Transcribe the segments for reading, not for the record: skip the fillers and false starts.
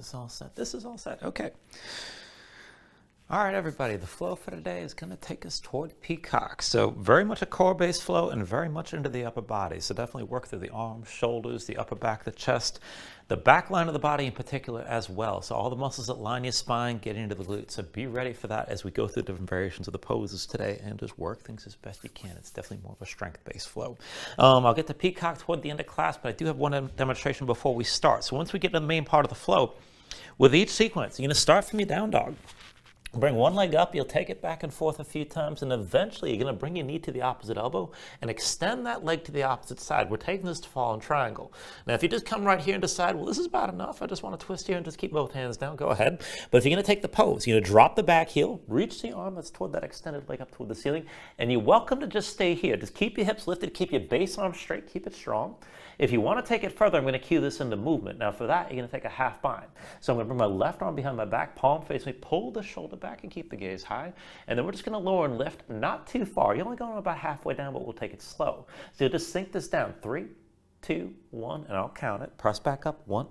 this all set? This is all set. Okay. All right, everybody. The flow for today is going to take us toward Peacock. So very much a core-based flow and very much into the upper body. So definitely work through the arms, shoulders, the upper back, the chest, the back line of the body in particular as well. So all the muscles that line your spine, get into the glutes. So be ready for that as we go through different variations of the poses today and just work things as best you can. It's definitely more of a strength-based flow. I'll get to Peacock toward the end of class, but I do have one demonstration before we start. So once we get to the main part of the flow, with each sequence, you're going to start from your down dog. Bring one leg up, you'll take it back and forth a few times, and eventually you're going to bring your knee to the opposite elbow and extend that leg to the opposite side. We're taking this to fall in triangle. Now, if you just come right here and decide, well, this is about enough, I just want to twist here and just keep both hands down, go ahead. But if you're going to take the pose, you're going to drop the back heel, reach the arm that's toward that extended leg up toward the ceiling, and you're welcome to just stay here. Just keep your hips lifted, keep your base arm straight, keep it strong. If you want to take it further, I'm going to cue this into movement. Now, for that, you're going to take a half bind. So I'm going to bring my left arm behind my back, palm face me, pull the shoulder back and keep the gaze high. And then we're just going to lower and lift, not too far. You're only going about halfway down, but we'll take it slow. So you'll just sink this down. 3, 2, 1, and I'll count it. Press back up. 1,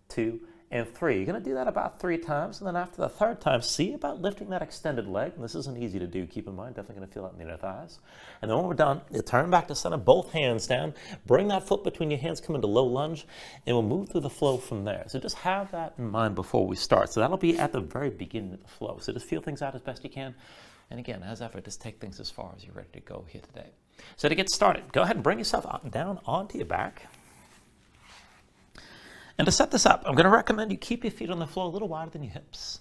2, and 3. You're going to do that about 3 times, and then after the third time, see about lifting that extended leg. And this isn't easy to do, keep in mind. Definitely going to feel that in the inner thighs. And then when we're done, you turn back to center, both hands down. Bring that foot between your hands, come into low lunge, and we'll move through the flow from there. So just have that in mind before we start. So that'll be at the very beginning of the flow. So just feel things out as best you can. And again, as ever, just take things as far as you're ready to go here today. So to get started, go ahead and bring yourself down onto your back. And to set this up, I'm going to recommend you keep your feet on the floor a little wider than your hips.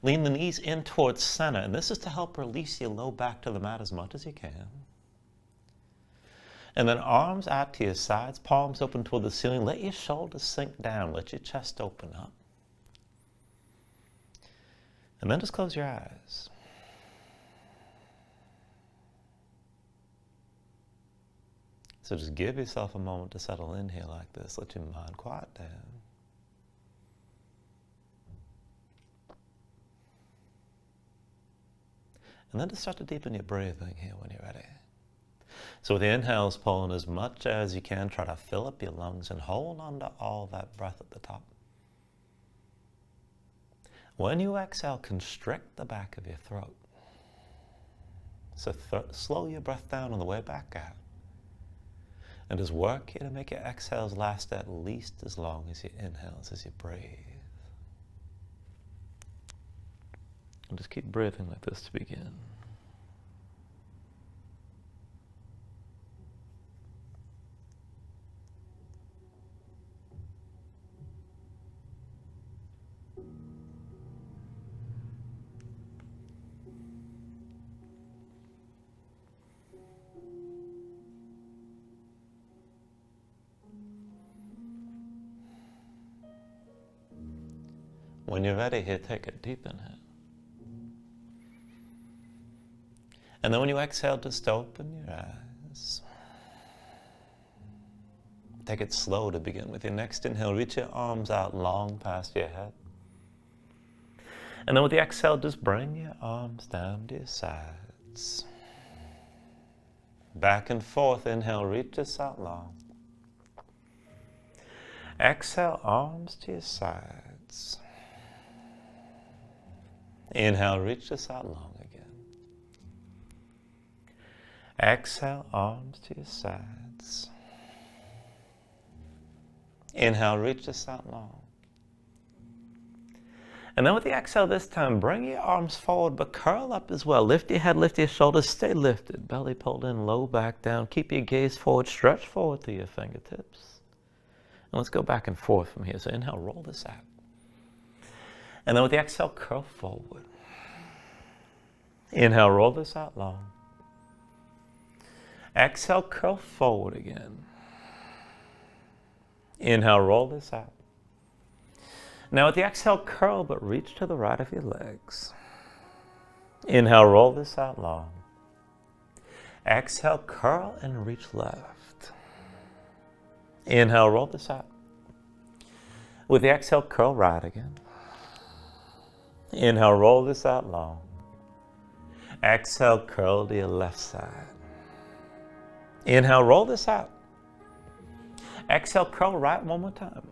Lean the knees in towards center, and this is to help release your low back to the mat as much as you can. And then arms out to your sides, palms open toward the ceiling. Let your shoulders sink down. Let your chest open up. And then just close your eyes. So just give yourself a moment to settle in here like this. Let your mind quiet down. And then just start to deepen your breathing here when you're ready. So with the inhales, pull in as much as you can. Try to fill up your lungs and hold on to all that breath at the top. When you exhale, constrict the back of your throat. So slow your breath down on the way back out. And just work here to make your exhales last at least as long as your inhales as you breathe. And just keep breathing like this to begin. When you're ready here, take a deep inhale. And then when you exhale, just open your eyes. Take it slow to begin with. Your next inhale, reach your arms out long past your head. And then with the exhale, just bring your arms down to your sides. Back and forth. Inhale, reach us out long. Exhale, arms to your sides. Inhale, reach this out long again. Exhale, arms to your sides. Inhale, reach this out long. And then with the exhale this time, bring your arms forward, but curl up as well. Lift your head, lift your shoulders, stay lifted. Belly pulled in, low back down. Keep your gaze forward, stretch forward to your fingertips. And let's go back and forth from here. So inhale, roll this out. And then with the exhale, curl forward. Inhale, roll this out long. Exhale, curl forward again. Inhale, roll this out. Now with the exhale, curl, but reach to the right of your legs. Inhale, roll this out long. Exhale, curl and reach left. Inhale, roll this out. With the exhale, curl right again. Inhale, roll this out long. Exhale, curl to your left side. Inhale, roll this out. Exhale, curl right one more time.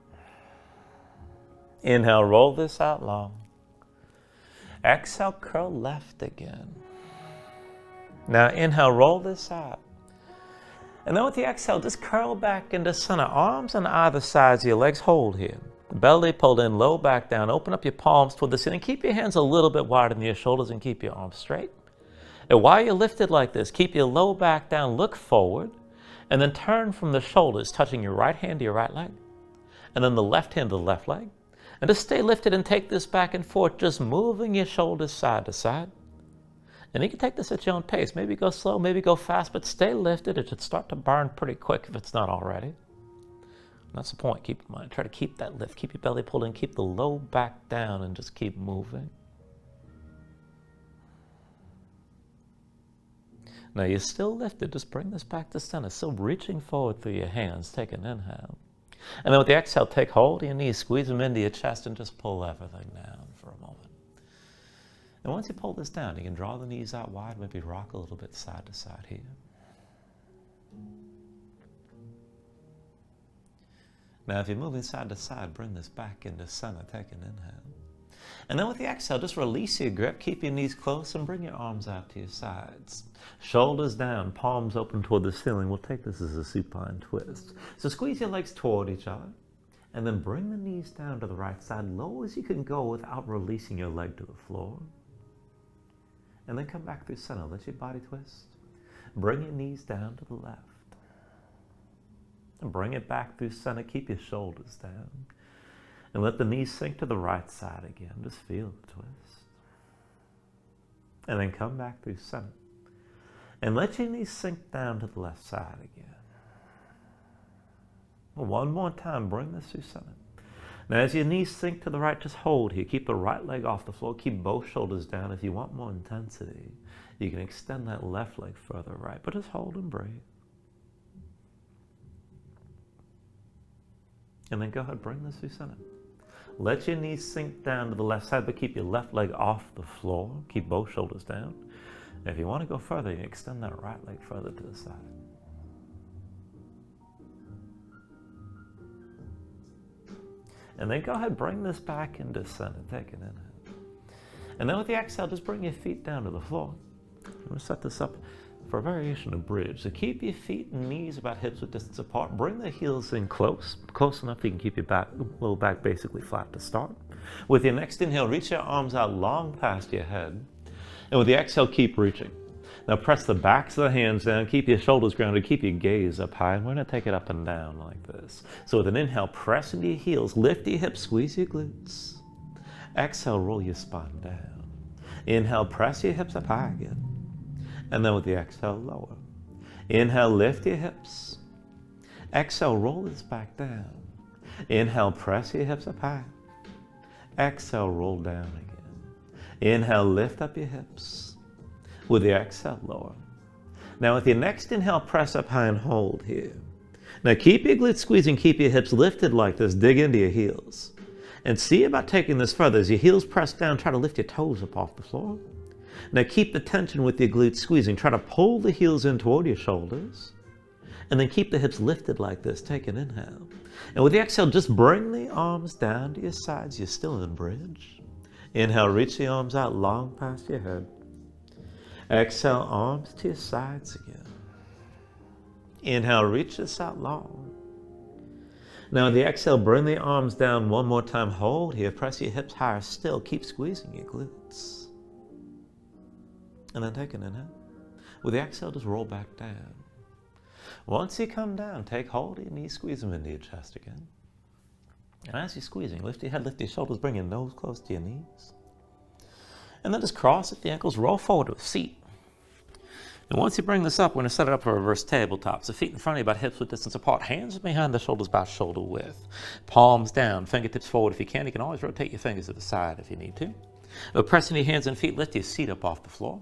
Inhale, roll this out long. Exhale, curl left again. Now inhale, roll this out. And then with the exhale, just curl back into center. Arms on either sides of your legs. Hold here. Belly pulled in, low back down. Open up your palms toward the ceiling. Keep your hands a little bit wider than your shoulders and keep your arms straight. And while you're lifted like this, keep your low back down, look forward, and then turn from the shoulders, touching your right hand to your right leg, and then the left hand to the left leg. And just stay lifted and take this back and forth, just moving your shoulders side to side. And you can take this at your own pace. Maybe go slow, maybe go fast, but stay lifted. It should start to burn pretty quick if it's not already. And that's the point. Keep in mind. Try to keep that lift. Keep your belly pulled in. Keep the low back down and just keep moving. Now you're still lifted. Just bring this back to center. Still reaching forward through your hands. Take an inhale. And then with the exhale, take hold of your knees. Squeeze them into your chest and just pull everything down for a moment. And once you pull this down, you can draw the knees out wide, maybe rock a little bit side to side here. Now, if you're moving side to side, bring this back into center. Take an inhale. And then with the exhale, just release your grip. Keep your knees close and bring your arms out to your sides. Shoulders down, palms open toward the ceiling. We'll take this as a supine twist. So squeeze your legs toward each other. And then bring the knees down to the right side, low as you can go without releasing your leg to the floor. And then come back through center. Let your body twist. Bring your knees down to the left. And bring it back through center. Keep your shoulders down. And let the knees sink to the right side again. Just feel the twist. And then come back through center. And let your knees sink down to the left side again. One more time. Bring this through center. Now as your knees sink to the right, just hold here. Keep the right leg off the floor. Keep both shoulders down. If you want more intensity, you can extend that left leg further right. But just hold and breathe. And then go ahead, bring this through center. Let your knees sink down to the left side, but keep your left leg off the floor. Keep both shoulders down. And if you want to go further, you can extend that right leg further to the side. And then go ahead, bring this back into center. Take an inhale. And then with the exhale, just bring your feet down to the floor. I'm going to set this up for a variation of bridge. So keep your feet and knees about hips width distance apart. Bring the heels in close enough that you can keep your low back basically flat to start. With your next inhale, reach your arms out long past your head. And with the exhale, keep reaching. Now press the backs of the hands down, keep your shoulders grounded, keep your gaze up high, and we're going to take it up and down like this. So with an inhale, press into your heels, lift your hips, squeeze your glutes. Exhale, roll your spine down. Inhale, press your hips up high again. And then with the exhale, lower. Inhale, lift your hips. Exhale, roll this back down. Inhale, press your hips up high. Exhale, roll down again. Inhale, lift up your hips. With the exhale, lower. Now with your next inhale, press up high and hold here. Now keep your glutes squeezing, keep your hips lifted like this, dig into your heels. And see about taking this further. As your heels press down, try to lift your toes up off the floor. Now keep the tension with your glutes squeezing. Try to pull the heels in toward your shoulders. And then keep the hips lifted like this. Take an inhale. And with the exhale, just bring the arms down to your sides. You're still in bridge. Inhale, reach the arms out long past your head. Exhale, arms to your sides again. Inhale, reach this out long. Now with the exhale, bring the arms down one more time. Hold here. Press your hips higher still. Keep squeezing your glutes. And then take an inhale. With the exhale, just roll back down. Once you come down, take hold of your knees, squeeze them into your chest again. And as you're squeezing, lift your head, lift your shoulders, bring your nose close to your knees. And then just cross at the ankles, roll forward to a seat. And once you bring this up, we're going to set it up for a reverse tabletop. So feet in front of you about hips width distance apart, hands behind the shoulders about shoulder width. Palms down, fingertips forward if you can. You can always rotate your fingers to the side if you need to. But pressing your hands and feet, lift your seat up off the floor.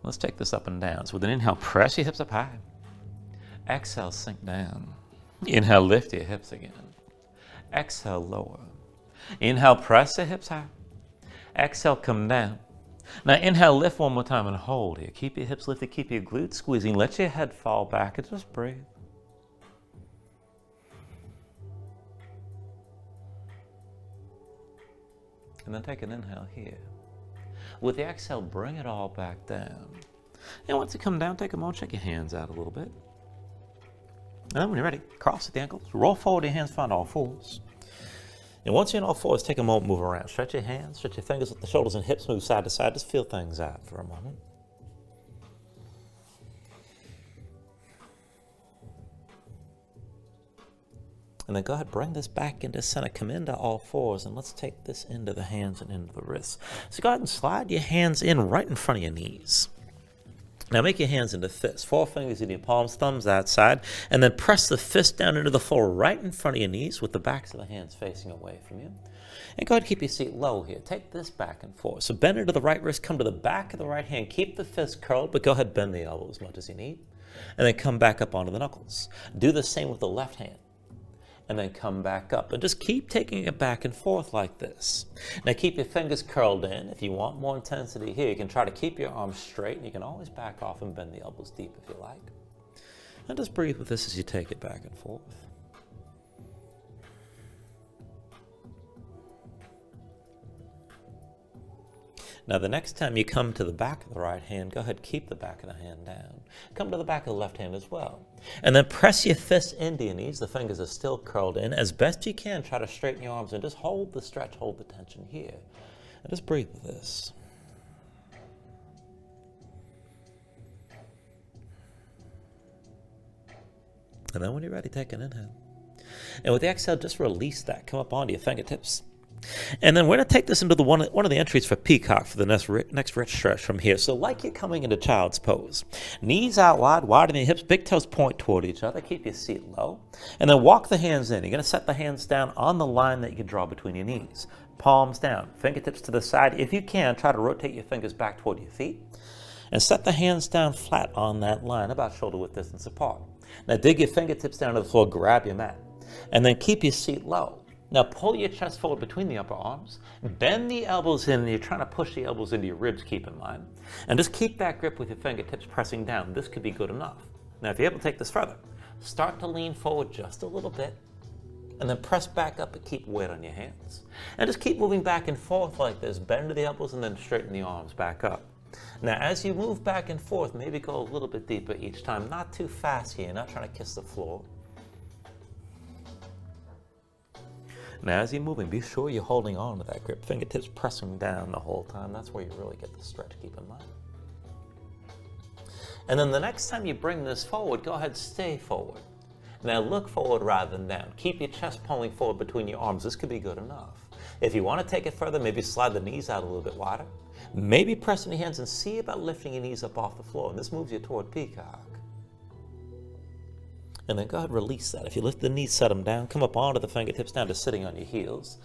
Let's take this up and down. So with an inhale, press your hips up high. Exhale, sink down. Inhale, lift your hips again. Exhale, lower. Inhale, press the hips high. Exhale, come down. Now inhale, lift one more time and hold here. Keep your hips lifted, keep your glutes squeezing. Let your head fall back and just breathe. And then take an inhale here. With the exhale, bring it all back down. And once you come down, take a moment, shake your hands out a little bit. And then when you're ready, cross at the ankles, roll forward your hands, find all fours. And once you're in all fours, take a moment, move around. Stretch your hands, stretch your fingers, let the shoulders and hips move side to side. Just feel things out for a moment. And then go ahead, bring this back into center. Come into all fours, and let's take this into the hands and into the wrists. So go ahead and slide your hands in right in front of your knees. Now make your hands into fists, 4 fingers in your palms, thumbs that side, and then press the fist down into the floor right in front of your knees with the backs of the hands facing away from you. And go ahead and keep your seat low here. Take this back and forth. So bend into the right wrist, come to the back of the right hand. Keep the fist curled, but go ahead, bend the elbow as much as you need. And then come back up onto the knuckles. Do the same with the left hand. And then come back up. And just keep taking it back and forth like this. Now keep your fingers curled in. If you want more intensity here, you can try to keep your arms straight, and you can always back off and bend the elbows deep if you like. And just breathe with this as you take it back and forth. Now the next time you come to the back of the right hand, go ahead, keep the back of the hand down. Come to the back of the left hand as well. And then press your fists into your knees. The fingers are still curled in. As best you can, try to straighten your arms and just hold the stretch, hold the tension here. And just breathe with this. And then when you're ready, take an inhale. And with the exhale, just release that. Come up onto your fingertips. And then we're going to take this into one of the entries for Peacock for the next rich stretch from here. So like you're coming into child's pose. Knees out wide, widen your hips, big toes point toward each other. Keep your seat low. And then walk the hands in. You're going to set the hands down on the line that you can draw between your knees. Palms down, fingertips to the side. If you can, try to rotate your fingers back toward your feet. And set the hands down flat on that line, about shoulder width distance apart. Now dig your fingertips down to the floor, grab your mat. And then keep your seat low. Now pull your chest forward between the upper arms, bend the elbows in, and you're trying to push the elbows into your ribs, keep in mind. And just keep that grip with your fingertips pressing down. This could be good enough. Now if you're able to take this further, start to lean forward just a little bit, and then press back up and keep weight on your hands. And just keep moving back and forth like this. Bend to the elbows and then straighten the arms back up. Now as you move back and forth, maybe go a little bit deeper each time. Not too fast here, not trying to kiss the floor. Now as you're moving, be sure you're holding on to that grip. Fingertips pressing down the whole time. That's where you really get the stretch, keep in mind. And then the next time you bring this forward, go ahead, stay forward. Now look forward rather than down. Keep your chest pulling forward between your arms. This could be good enough. If you want to take it further, maybe slide the knees out a little bit wider. Maybe press in your hands and see about lifting your knees up off the floor. And this moves you toward Peacock. And then go ahead and release that. If you lift the knees, set them down. Come up onto the fingertips, down to sitting on your heels.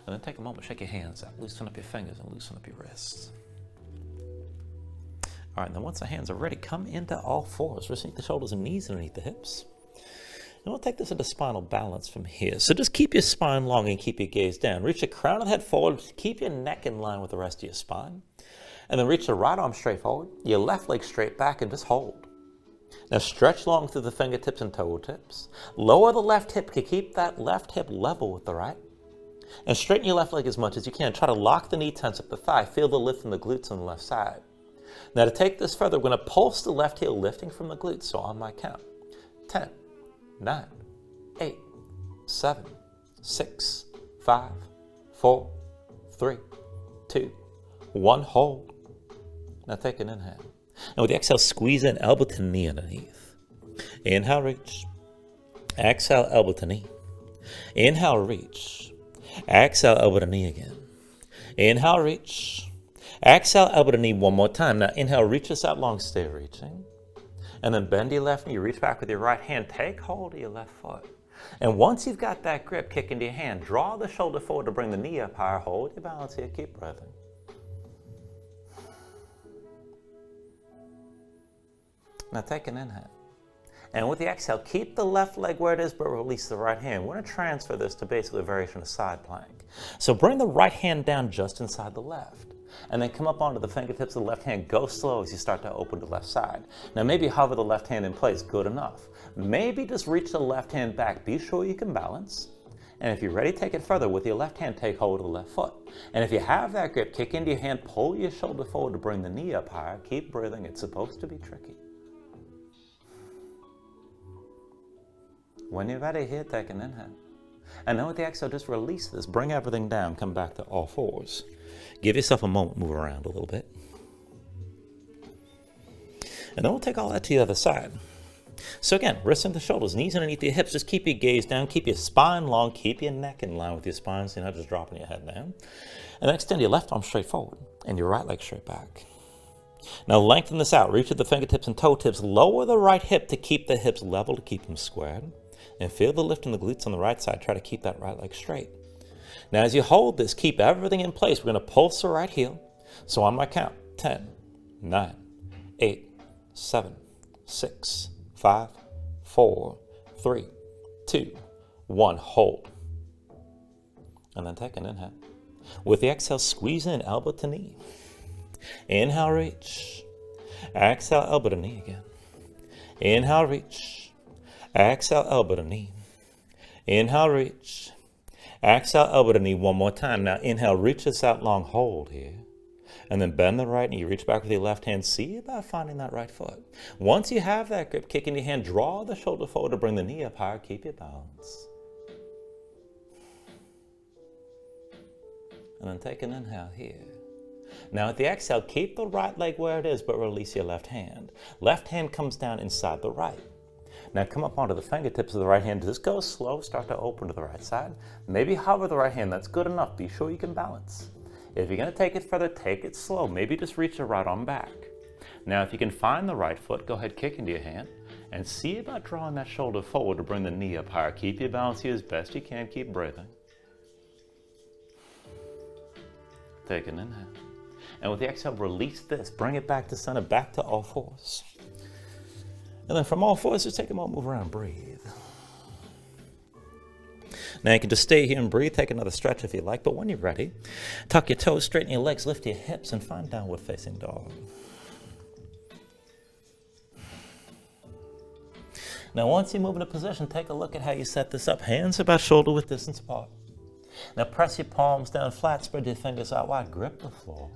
And then take a moment, shake your hands out. Loosen up your fingers and loosen up your wrists. All right, and then once the hands are ready, come into all fours. Just sink the shoulders and knees underneath the hips. And we'll take this into spinal balance from here. So just keep your spine long and keep your gaze down. Reach the crown of the head forward. Keep your neck in line with the rest of your spine. And then reach the right arm straight forward, your left leg straight back, and just hold. Now stretch long through the fingertips and toe tips. Lower the left hip to keep that left hip level with the right. And straighten your left leg as much as you can. Try to lock the knee, tense up the thigh. Feel the lift in the glutes on the left side. Now to take this further, we're going to pulse the left heel lifting from the glutes. So on my count, 10, 9, 8, 7, 6, 5, 4, 3, 2, 1, hold. Now take an inhale. And with the exhale, squeeze in elbow to knee underneath. Inhale, reach. Exhale, elbow to knee. Inhale, reach. Exhale, elbow to knee again. Inhale, reach. Exhale, elbow to knee one more time. Now inhale, reach this out long, stay reaching. And then bend your left knee, reach back with your right hand. Take hold of your left foot. And once you've got that grip, kick into your hand. Draw the shoulder forward to bring the knee up higher. Hold your balance here, keep breathing. Now take an inhale. And with the exhale, keep the left leg where it is, but release the right hand. We're going to transfer this to basically a variation of side plank. So bring the right hand down just inside the left. And then come up onto the fingertips of the left hand. Go slow as you start to open the left side. Now maybe hover the left hand in place. Good enough. Maybe just reach the left hand back. Be sure you can balance. And if you're ready, take it further. With your left hand, take hold of the left foot. And if you have that grip, kick into your hand, pull your shoulder forward to bring the knee up higher. Keep breathing. It's supposed to be tricky. When you're ready, here, take an inhale. And then with the exhale, just release this. Bring everything down. Come back to all fours. Give yourself a moment, move around a little bit. And then we'll take all that to the other side. So again, wrists into shoulders, knees underneath your hips. Just keep your gaze down, keep your spine long, keep your neck in line with your spine so you're not just dropping your head down. And then extend your left arm straight forward and your right leg straight back. Now lengthen this out, reach at the fingertips and toe tips. Lower the right hip to keep the hips level, to keep them squared. And feel the lift in the glutes on the right side. Try to keep that right leg straight. Now as you hold this, keep everything in place. We're going to pulse the right heel. So on my count, 10, 9, 8, 7, 6, 5, 4, 3, 2, 1. Hold. And then take an inhale. With the exhale, squeeze in elbow to knee. Inhale, reach. Exhale, elbow to knee again. Inhale, reach. Exhale, elbow to knee. Inhale, reach. Exhale, elbow to knee. One more time. Now inhale, reach this out long. Hold here. And then bend the right knee, reach back with your left hand. See about finding that right foot. Once you have that grip, kick in your hand, draw the shoulder forward to bring the knee up higher. Keep your balance. And then take an inhale here. Now at the exhale, keep the right leg where it is, but release your left hand. Left hand comes down inside the right. Now come up onto the fingertips of the right hand. Just go slow, start to open to the right side. Maybe hover the right hand, that's good enough. Be sure you can balance. If you're going to take it further, take it slow. Maybe just reach your right arm back. Now, if you can find the right foot, go ahead, kick into your hand, and see about drawing that shoulder forward to bring the knee up higher. Keep your balance here as best you can. Keep breathing. Take an inhale. And with the exhale, release this. Bring it back to center, back to all fours. And then from all fours, just take a moment, move around, breathe. Now you can just stay here and breathe, take another stretch if you like, but when you're ready, tuck your toes, straighten your legs, lift your hips, and find downward facing dog. Now once you move into position, take a look at how you set this up. Hands about shoulder width distance apart. Now press your palms down flat, spread your fingers out wide, grip the floor.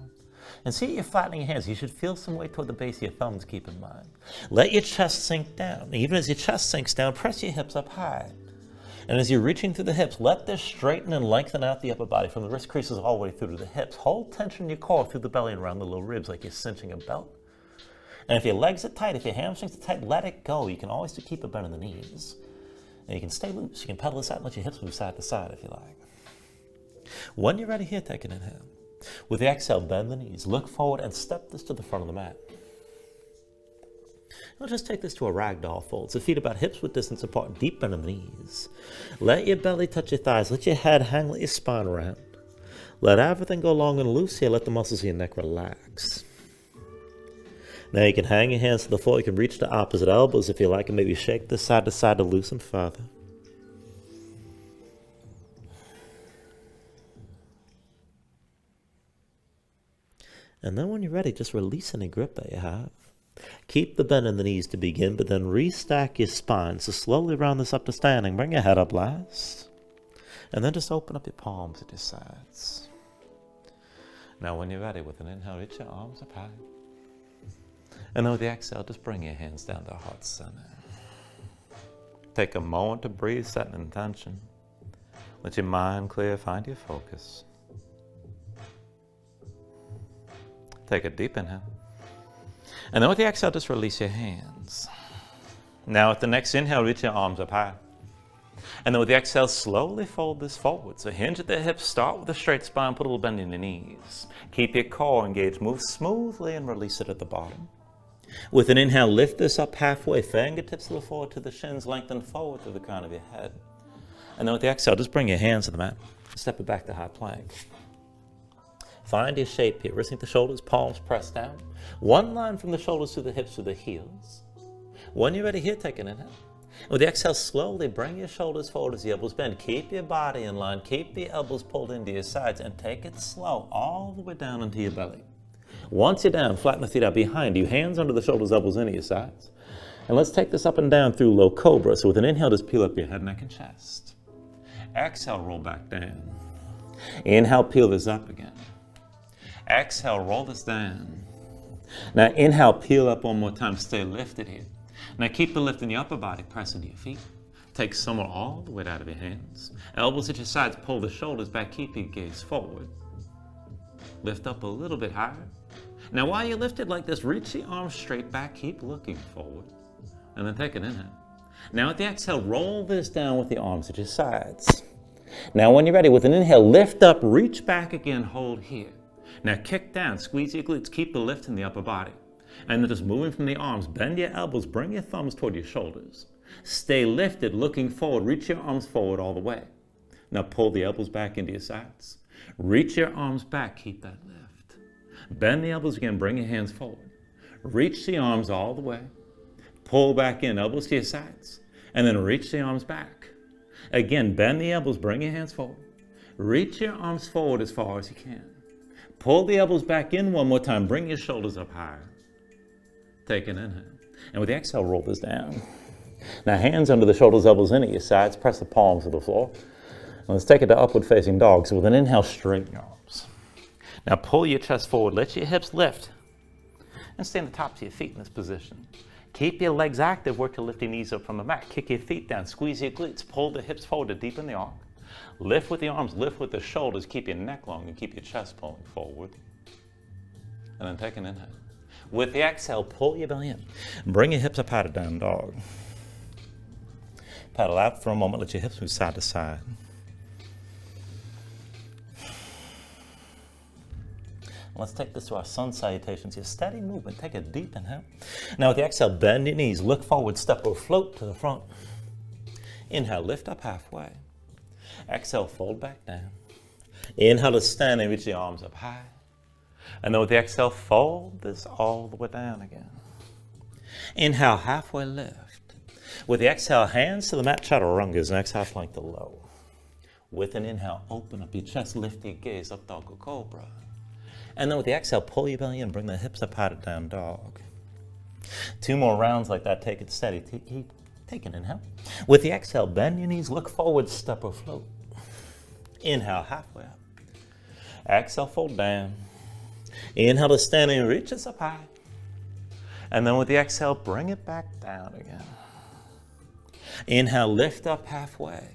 And see you're flattening your hands. You should feel some weight toward the base of your thumbs, keep in mind. Let your chest sink down. Even as your chest sinks down, press your hips up high. And as you're reaching through the hips, let this straighten and lengthen out the upper body from the wrist creases all the way through to the hips. Hold tension in your core through the belly and around the low ribs like you're cinching a belt. And if your legs are tight, if your hamstrings are tight, let it go. You can always just keep a bend in the knees. And you can stay loose. You can pedal this out and let your hips move side to side if you like. When you're ready here, take an inhale. With the exhale, bend the knees. Look forward and step this to the front of the mat. Now just take this to a ragdoll fold. So feet about hips width distance apart, deep bend in the knees. Let your belly touch your thighs. Let your head hang, let your spine around. Let everything go long and loose here. Let the muscles of your neck relax. Now you can hang your hands to the floor. You can reach to opposite elbows if you like, and maybe shake this side to side to loosen further. And then when you're ready, just release any grip that you have. Keep the bend in the knees to begin, but then restack your spine. So slowly round this up to standing. Bring your head up last. And then just open up your palms at your sides. Now when you're ready, with an inhale, reach your arms up high. And then with the exhale, just bring your hands down to heart center. Take a moment to breathe, set an intention. Let your mind clear, find your focus. Take a deep inhale. And then with the exhale, just release your hands. Now with the next inhale, reach your arms up high. And then with the exhale, slowly fold this forward. So hinge at the hips, start with a straight spine, put a little bend in your knees. Keep your core engaged, move smoothly and release it at the bottom. With an inhale, lift this up halfway, fingertips to the forward to the shins, lengthen forward to the crown of your head. And then with the exhale, just bring your hands to the mat. Step it back to high plank. Find your shape here, wristing the shoulders, palms pressed down. One line from the shoulders to the hips to the heels. When you're ready here, take an inhale. With the exhale, slowly bring your shoulders forward as the elbows bend. Keep your body in line. Keep the elbows pulled into your sides and take it slow all the way down into your belly. Once you're down, flatten the feet out behind you. Hands under the shoulders, elbows into your sides. And let's take this up and down through low cobra. So with an inhale, just peel up your head, neck, and chest. Exhale, roll back down. Inhale, peel this up again. Exhale, roll this down. Now inhale, peel up one more time. Stay lifted here. Now keep the lift in the upper body. Press into your feet. Take someone all the way out of your hands. Elbows at your sides. Pull the shoulders back. Keep your gaze forward. Lift up a little bit higher. Now while you're lifted like this, reach the arms straight back. Keep looking forward. And then take an inhale. Now with the exhale, roll this down with the arms at your sides. Now when you're ready, with an inhale, lift up, reach back again, hold here. Now kick down, squeeze your glutes, keep the lift in the upper body. And then just moving from the arms, bend your elbows, bring your thumbs toward your shoulders. Stay lifted, looking forward, reach your arms forward all the way. Now pull the elbows back into your sides. Reach your arms back, keep that lift. Bend the elbows again, bring your hands forward. Reach the arms all the way. Pull back in, elbows to your sides, and then reach the arms back. Again, bend the elbows, bring your hands forward. Reach your arms forward as far as you can. Pull the elbows back in one more time, bring your shoulders up higher. Take an inhale. And with the exhale, roll this down. Now hands under the shoulders, elbows in at your sides, press the palms to the floor. And let's take it to upward facing dog. So with an inhale, straighten your arms. Now pull your chest forward, let your hips lift, and stay on the tops of your feet in this position. Keep your legs active, work to lift your knees up from the mat. Kick your feet down, squeeze your glutes, pull the hips forward to deepen the arc. Lift with the arms, lift with the shoulders, keep your neck long and keep your chest pulling forward. And then take an inhale. With the exhale, pull your belly in. Bring your hips up high to down dog. Paddle out for a moment, let your hips move side to side. Let's take this to our sun salutations here. Steady movement. Take a deep inhale. Now with the exhale, bend your knees. Look forward, step or float to the front. Inhale, lift up halfway. Exhale, fold back down. Inhale to stand and reach the arms up high. And then with the exhale, fold this all the way down again. Inhale, halfway lift. With the exhale, hands to the mat, chaturangas, and exhale, plank to low. With an inhale, open up your chest, lift your gaze up, dog or cobra. And then with the exhale, pull your belly in, bring the hips up high to down dog. 2 more rounds like that, take it steady. Take an inhale. With the exhale, bend your knees, look forward, step or float. Inhale, halfway up. Exhale, fold down. Inhale to stand and reach us up high. And then with the exhale, bring it back down again. Inhale, lift up halfway.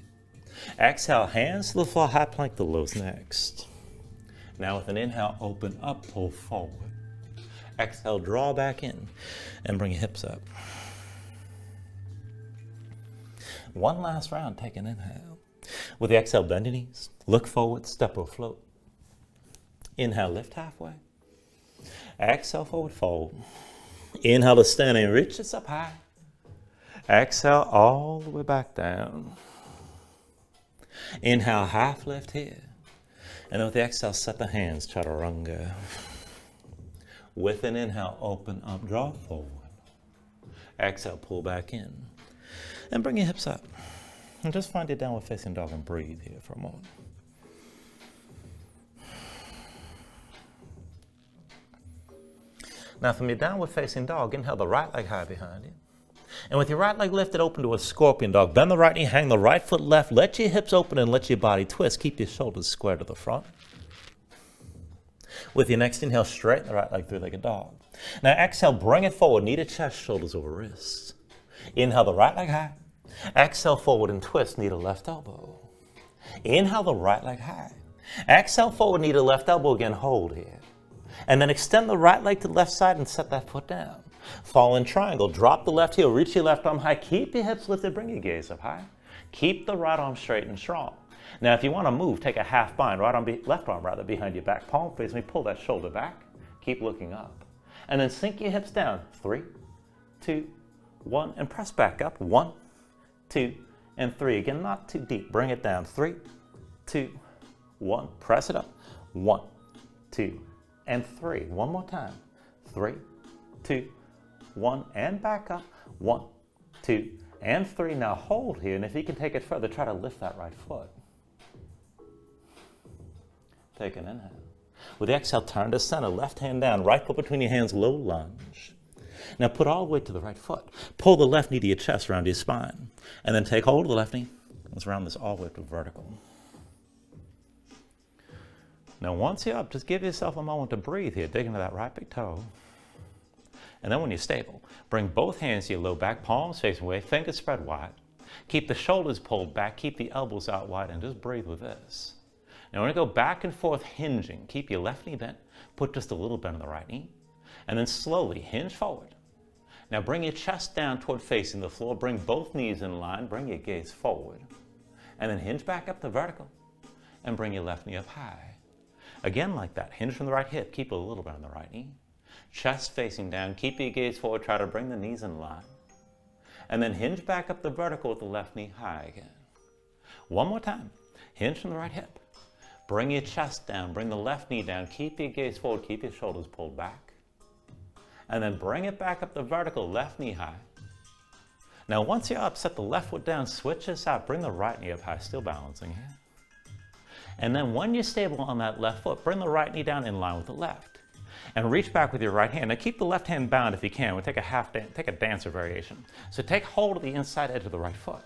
Exhale, hands to the floor, high plank to lows next. Now with an inhale, open up, pull forward. Exhale, draw back in and bring your hips up. One last round, take an inhale. With the exhale, bend your knees, look forward, step or float. Inhale, lift halfway. Exhale, forward fold. Inhale to stand and reach us up high. Exhale, all the way back down. Inhale, half lift here. And then with the exhale, set the hands, chaturanga. With an inhale, open up, draw forward. Exhale, pull back in. And bring your hips up. And just find your downward facing dog and breathe here for a moment. Now from your downward facing dog, inhale the right leg high behind you. And with your right leg lifted, open to a scorpion dog. Bend the right knee, hang the right foot left. Let your hips open and let your body twist. Keep your shoulders square to the front. With your next inhale, straighten the right leg, three-legged dog. Now exhale, bring it forward. Knee to chest, shoulders over wrists. Inhale the right leg high. Exhale forward and twist, knee to left elbow. Inhale the right leg high. Exhale forward, knee to left elbow again, hold here. And then extend the right leg to the left side and set that foot down. Fall in triangle, drop the left heel, reach your left arm high, keep your hips lifted, bring your gaze up high. Keep the right arm straight and strong. Now if you want to move, take a half bind, left arm behind your back, palm face me, pull that shoulder back, keep looking up. And then sink your hips down, 3, 2, 1, and press back up, 1, 2, and 3. Again, not too deep, bring it down, 3, 2, 1, press it up, 1, 2, and 3. One more time, 3, 2, 1, and back up, 1, 2, and 3. Now hold here, and if you can take it further, try to lift that right foot. Take an inhale. With the exhale, turn to center, left hand down, right foot between your hands, low lunge. Now put all the weight to the right foot. Pull the left knee to your chest, around your spine. And then take hold of the left knee, Let's round this all the way up to vertical. Now once you're up, just give yourself a moment to breathe here. Dig into that right big toe. And then when you're stable, bring both hands to your low back, palms facing away, fingers spread wide. Keep the shoulders pulled back, keep the elbows out wide, and just breathe with this. Now we're going to go back and forth hinging. Keep your left knee bent, put just a little bend in the right knee, and then slowly hinge forward. Now bring your chest down toward facing the floor, bring both knees in line, bring your gaze forward, and then hinge back up to vertical, and bring your left knee up high. Again like that, hinge from the right hip, keep a little bend in the right knee. Chest facing down, keep your gaze forward, try to bring the knees in line. And then hinge back up the vertical with the left knee high again. One more time, hinge from the right hip. Bring your chest down, bring the left knee down, keep your gaze forward, keep your shoulders pulled back. And then bring it back up the vertical, left knee high. Now once you're up, set the left foot down, switch this out, bring the right knee up high, still balancing here. And then when you're stable on that left foot, bring the right knee down in line with the left. And reach back with your right hand. Now keep the left hand bound if you can. We'll take a dancer variation. So take hold of the inside edge of the right foot.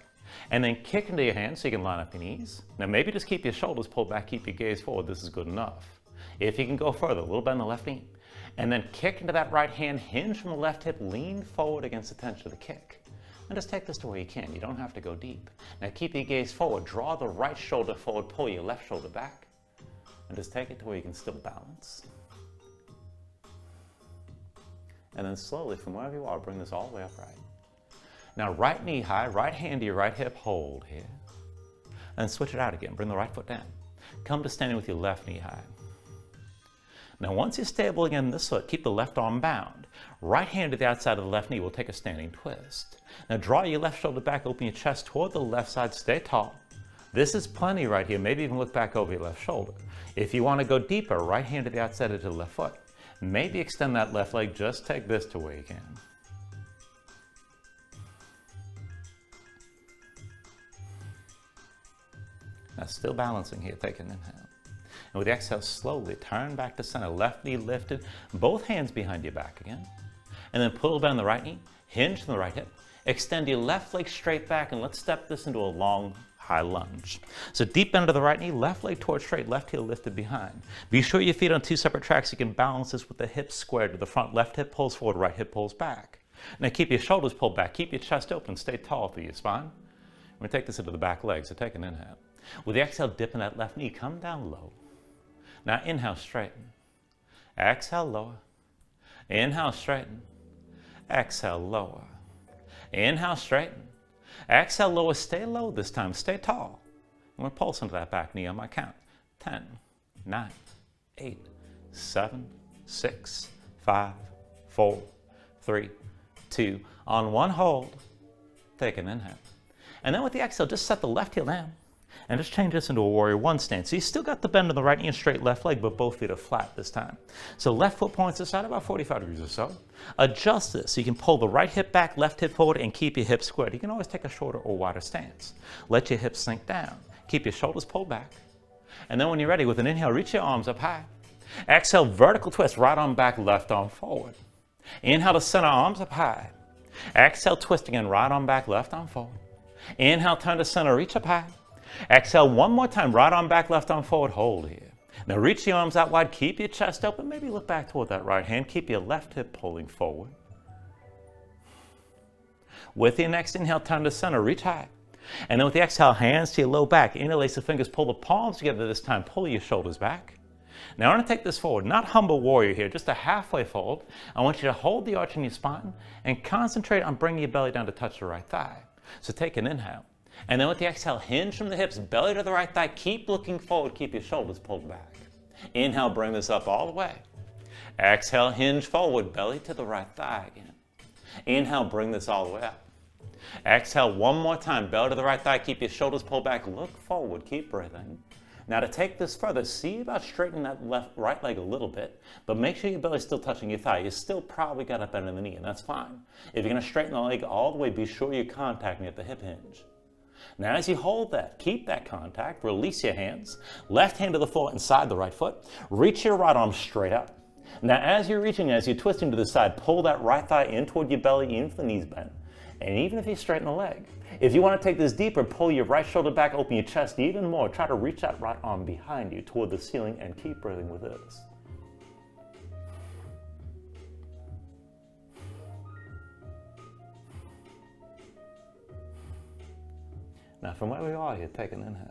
And then kick into your hand so you can line up your knees. Now maybe just keep your shoulders pulled back, keep your gaze forward. This is good enough. If you can go further, a little bend in the left knee. And then kick into that right hand, hinge from the left hip, lean forward against the tension of the kick. And just take this to where you can. You don't have to go deep. Now keep your gaze forward. Draw the right shoulder forward, pull your left shoulder back. And just take it to where you can still balance. And then slowly, from wherever you are, bring this all the way upright. Now right knee high, right hand to your right hip, hold here. And switch it out again, bring the right foot down. Come to standing with your left knee high. Now once you're stable again in this foot, keep the left arm bound. Right hand to the outside of the left knee, we'll take a standing twist. Now draw your left shoulder back, open your chest toward the left side, stay tall. This is plenty right here, maybe even look back over your left shoulder. If you want to go deeper, right hand to the outside edge of the left foot. Maybe extend that left leg, just take this to where you can. Now still balancing here, take an inhale. And with the exhale, slowly turn back to center, left knee lifted, both hands behind your back again. And then pull down the right knee, hinge from the right hip, extend your left leg straight back, and let's step this into a long high lunge. So deep bend to the right knee, left leg towards straight, left heel lifted behind. Be sure your feet on two separate tracks. You can balance this with the hips squared to the front. Left hip pulls forward, right hip pulls back. Now keep your shoulders pulled back, keep your chest open, stay tall through your spine. We're going to take this into the back leg, so take an inhale. With the exhale, dip in that left knee, come down low. Now inhale, straighten. Exhale, lower. Inhale, straighten. Exhale, lower. Inhale, straighten. Exhale, lower, stay low this time, stay tall. I'm going to pulse into that back knee on my count. 10, 9, 8, 7, 6, 5, 4, 3, 2. On one hold, take an inhale. And then with the exhale, just set the left heel down and just change this into a warrior one stance. So you still got the bend in the right knee and straight left leg, but both feet are flat this time. So left foot points aside about 45 degrees or so. Adjust this so you can pull the right hip back, left hip forward, and keep your hips squared. You can always take a shorter or wider stance. Let your hips sink down. Keep your shoulders pulled back. And then when you're ready, with an inhale, reach your arms up high. Exhale, vertical twist, right arm back, left arm forward. Inhale to center, arms up high. Exhale, twist again, right arm back, left arm forward. Inhale, turn to center, reach up high. Exhale one more time, right arm back, left arm forward, hold here. Now reach the arms out wide, keep your chest open, maybe look back toward that right hand, keep your left hip pulling forward. With your next inhale, turn to center, reach high. And then with the exhale, hands to your low back, interlace the fingers, pull the palms together this time, pull your shoulders back. Now I want to take this forward, not humble warrior here, just a halfway fold. I want you to hold the arch in your spine and concentrate on bringing your belly down to touch the right thigh. So take an inhale. And then with the exhale, hinge from the hips, belly to the right thigh, keep looking forward, keep your shoulders pulled back. Inhale, bring this up all the way. Exhale, hinge forward, belly to the right thigh again. Inhale, bring this all the way up. Exhale one more time, belly to the right thigh, keep your shoulders pulled back, look forward, keep breathing. Now to take this further, see about straightening that right leg a little bit, but make sure your belly's still touching your thigh. You still probably got a bend in the knee, and that's fine. If you're going to straighten the leg all the way, be sure you're contacting at the hip hinge. Now as you hold that, keep that contact, release your hands, left hand to the floor inside the right foot, reach your right arm straight up. Now as you're reaching, as you're twisting to the side, pull that right thigh in toward your belly, even if the knees bend. And even if you straighten the leg, if you want to take this deeper, pull your right shoulder back, open your chest even more. Try to reach that right arm behind you toward the ceiling and keep breathing with this. Now from where we are here, take an inhale.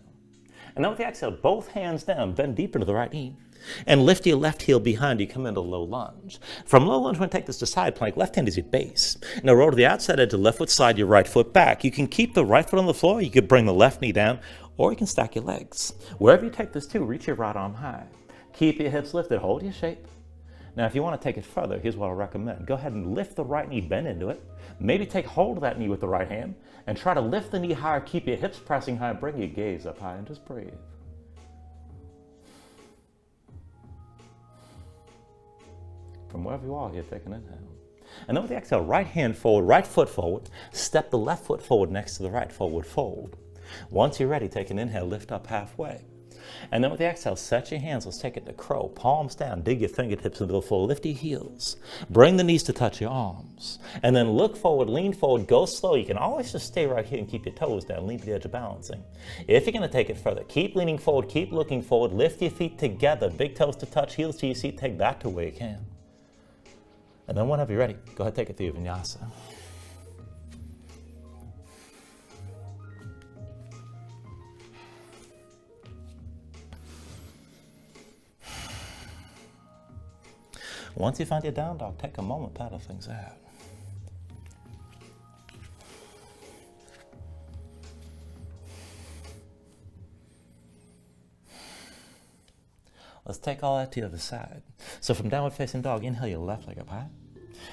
And then with the exhale, both hands down, bend deeper to the right knee. And lift your left heel behind you, come into low lunge. From low lunge, we're going to take this to side plank. Left hand is your base. Now roll to the outside edge of the left foot, slide your right foot back. You can keep the right foot on the floor, you could bring the left knee down, or you can stack your legs. Wherever you take this to, reach your right arm high. Keep your hips lifted, hold your shape. Now if you want to take it further, here's what I'll recommend. Go ahead and lift the right knee, bend into it. Maybe take hold of that knee with the right hand, and try to lift the knee higher, keep your hips pressing high, bring your gaze up high, and just breathe. From wherever you are here, take an inhale. And then with the exhale, right hand forward, right foot forward, step the left foot forward next to the right, forward fold. Once you're ready, take an inhale, lift up halfway. And then with the exhale, set your hands, let's take it to crow, palms down, dig your fingertips into the floor, lift your heels. Bring the knees to touch your arms. And then look forward, lean forward, go slow. You can always just stay right here and keep your toes down, lean to the edge of balancing. If you're gonna take it further, keep leaning forward, keep looking forward, lift your feet together, big toes to touch, heels to your seat, take that to where you can. And then whenever you're ready, go ahead, take it through your Vinyasa. Once you find your down dog, take a moment, paddle things out. Let's take all that to the other side. So from downward facing dog, inhale your left leg up high.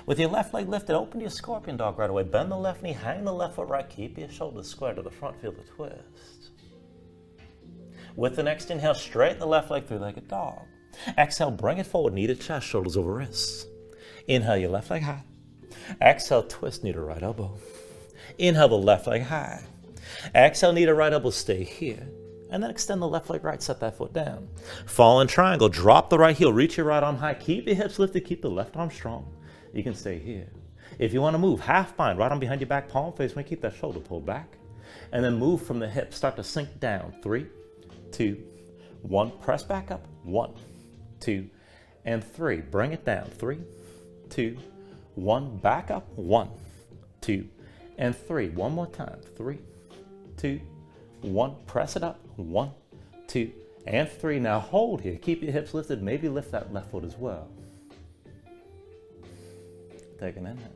With your left leg lifted, open your scorpion dog right away. Bend the left knee, hang the left foot right, keep your shoulders square to the front, feel the twist. With the next inhale, straighten the left leg, three-legged dog. Exhale, bring it forward, knee to chest, shoulders over wrists. Inhale your left leg high. Exhale, twist knee to right elbow. Inhale the left leg high. Exhale, knee to right elbow, stay here. And then extend the left leg right, set that foot down. Fall in triangle, drop the right heel, reach your right arm high, keep your hips lifted, keep the left arm strong. You can stay here. If you want to move, half bind, right arm behind your back, palm face, when you keep that shoulder pulled back. And then move from the hip, start to sink down. 3, 2, 1, press back up. 1, 2, and 3. Bring it down. 3, 2, 1, back up. 1, 2, and 3. One more time. 3, 2, 1, press it up. 1, 2, and 3. Now hold here. Keep your hips lifted. Maybe lift that left foot as well. Take an inhale.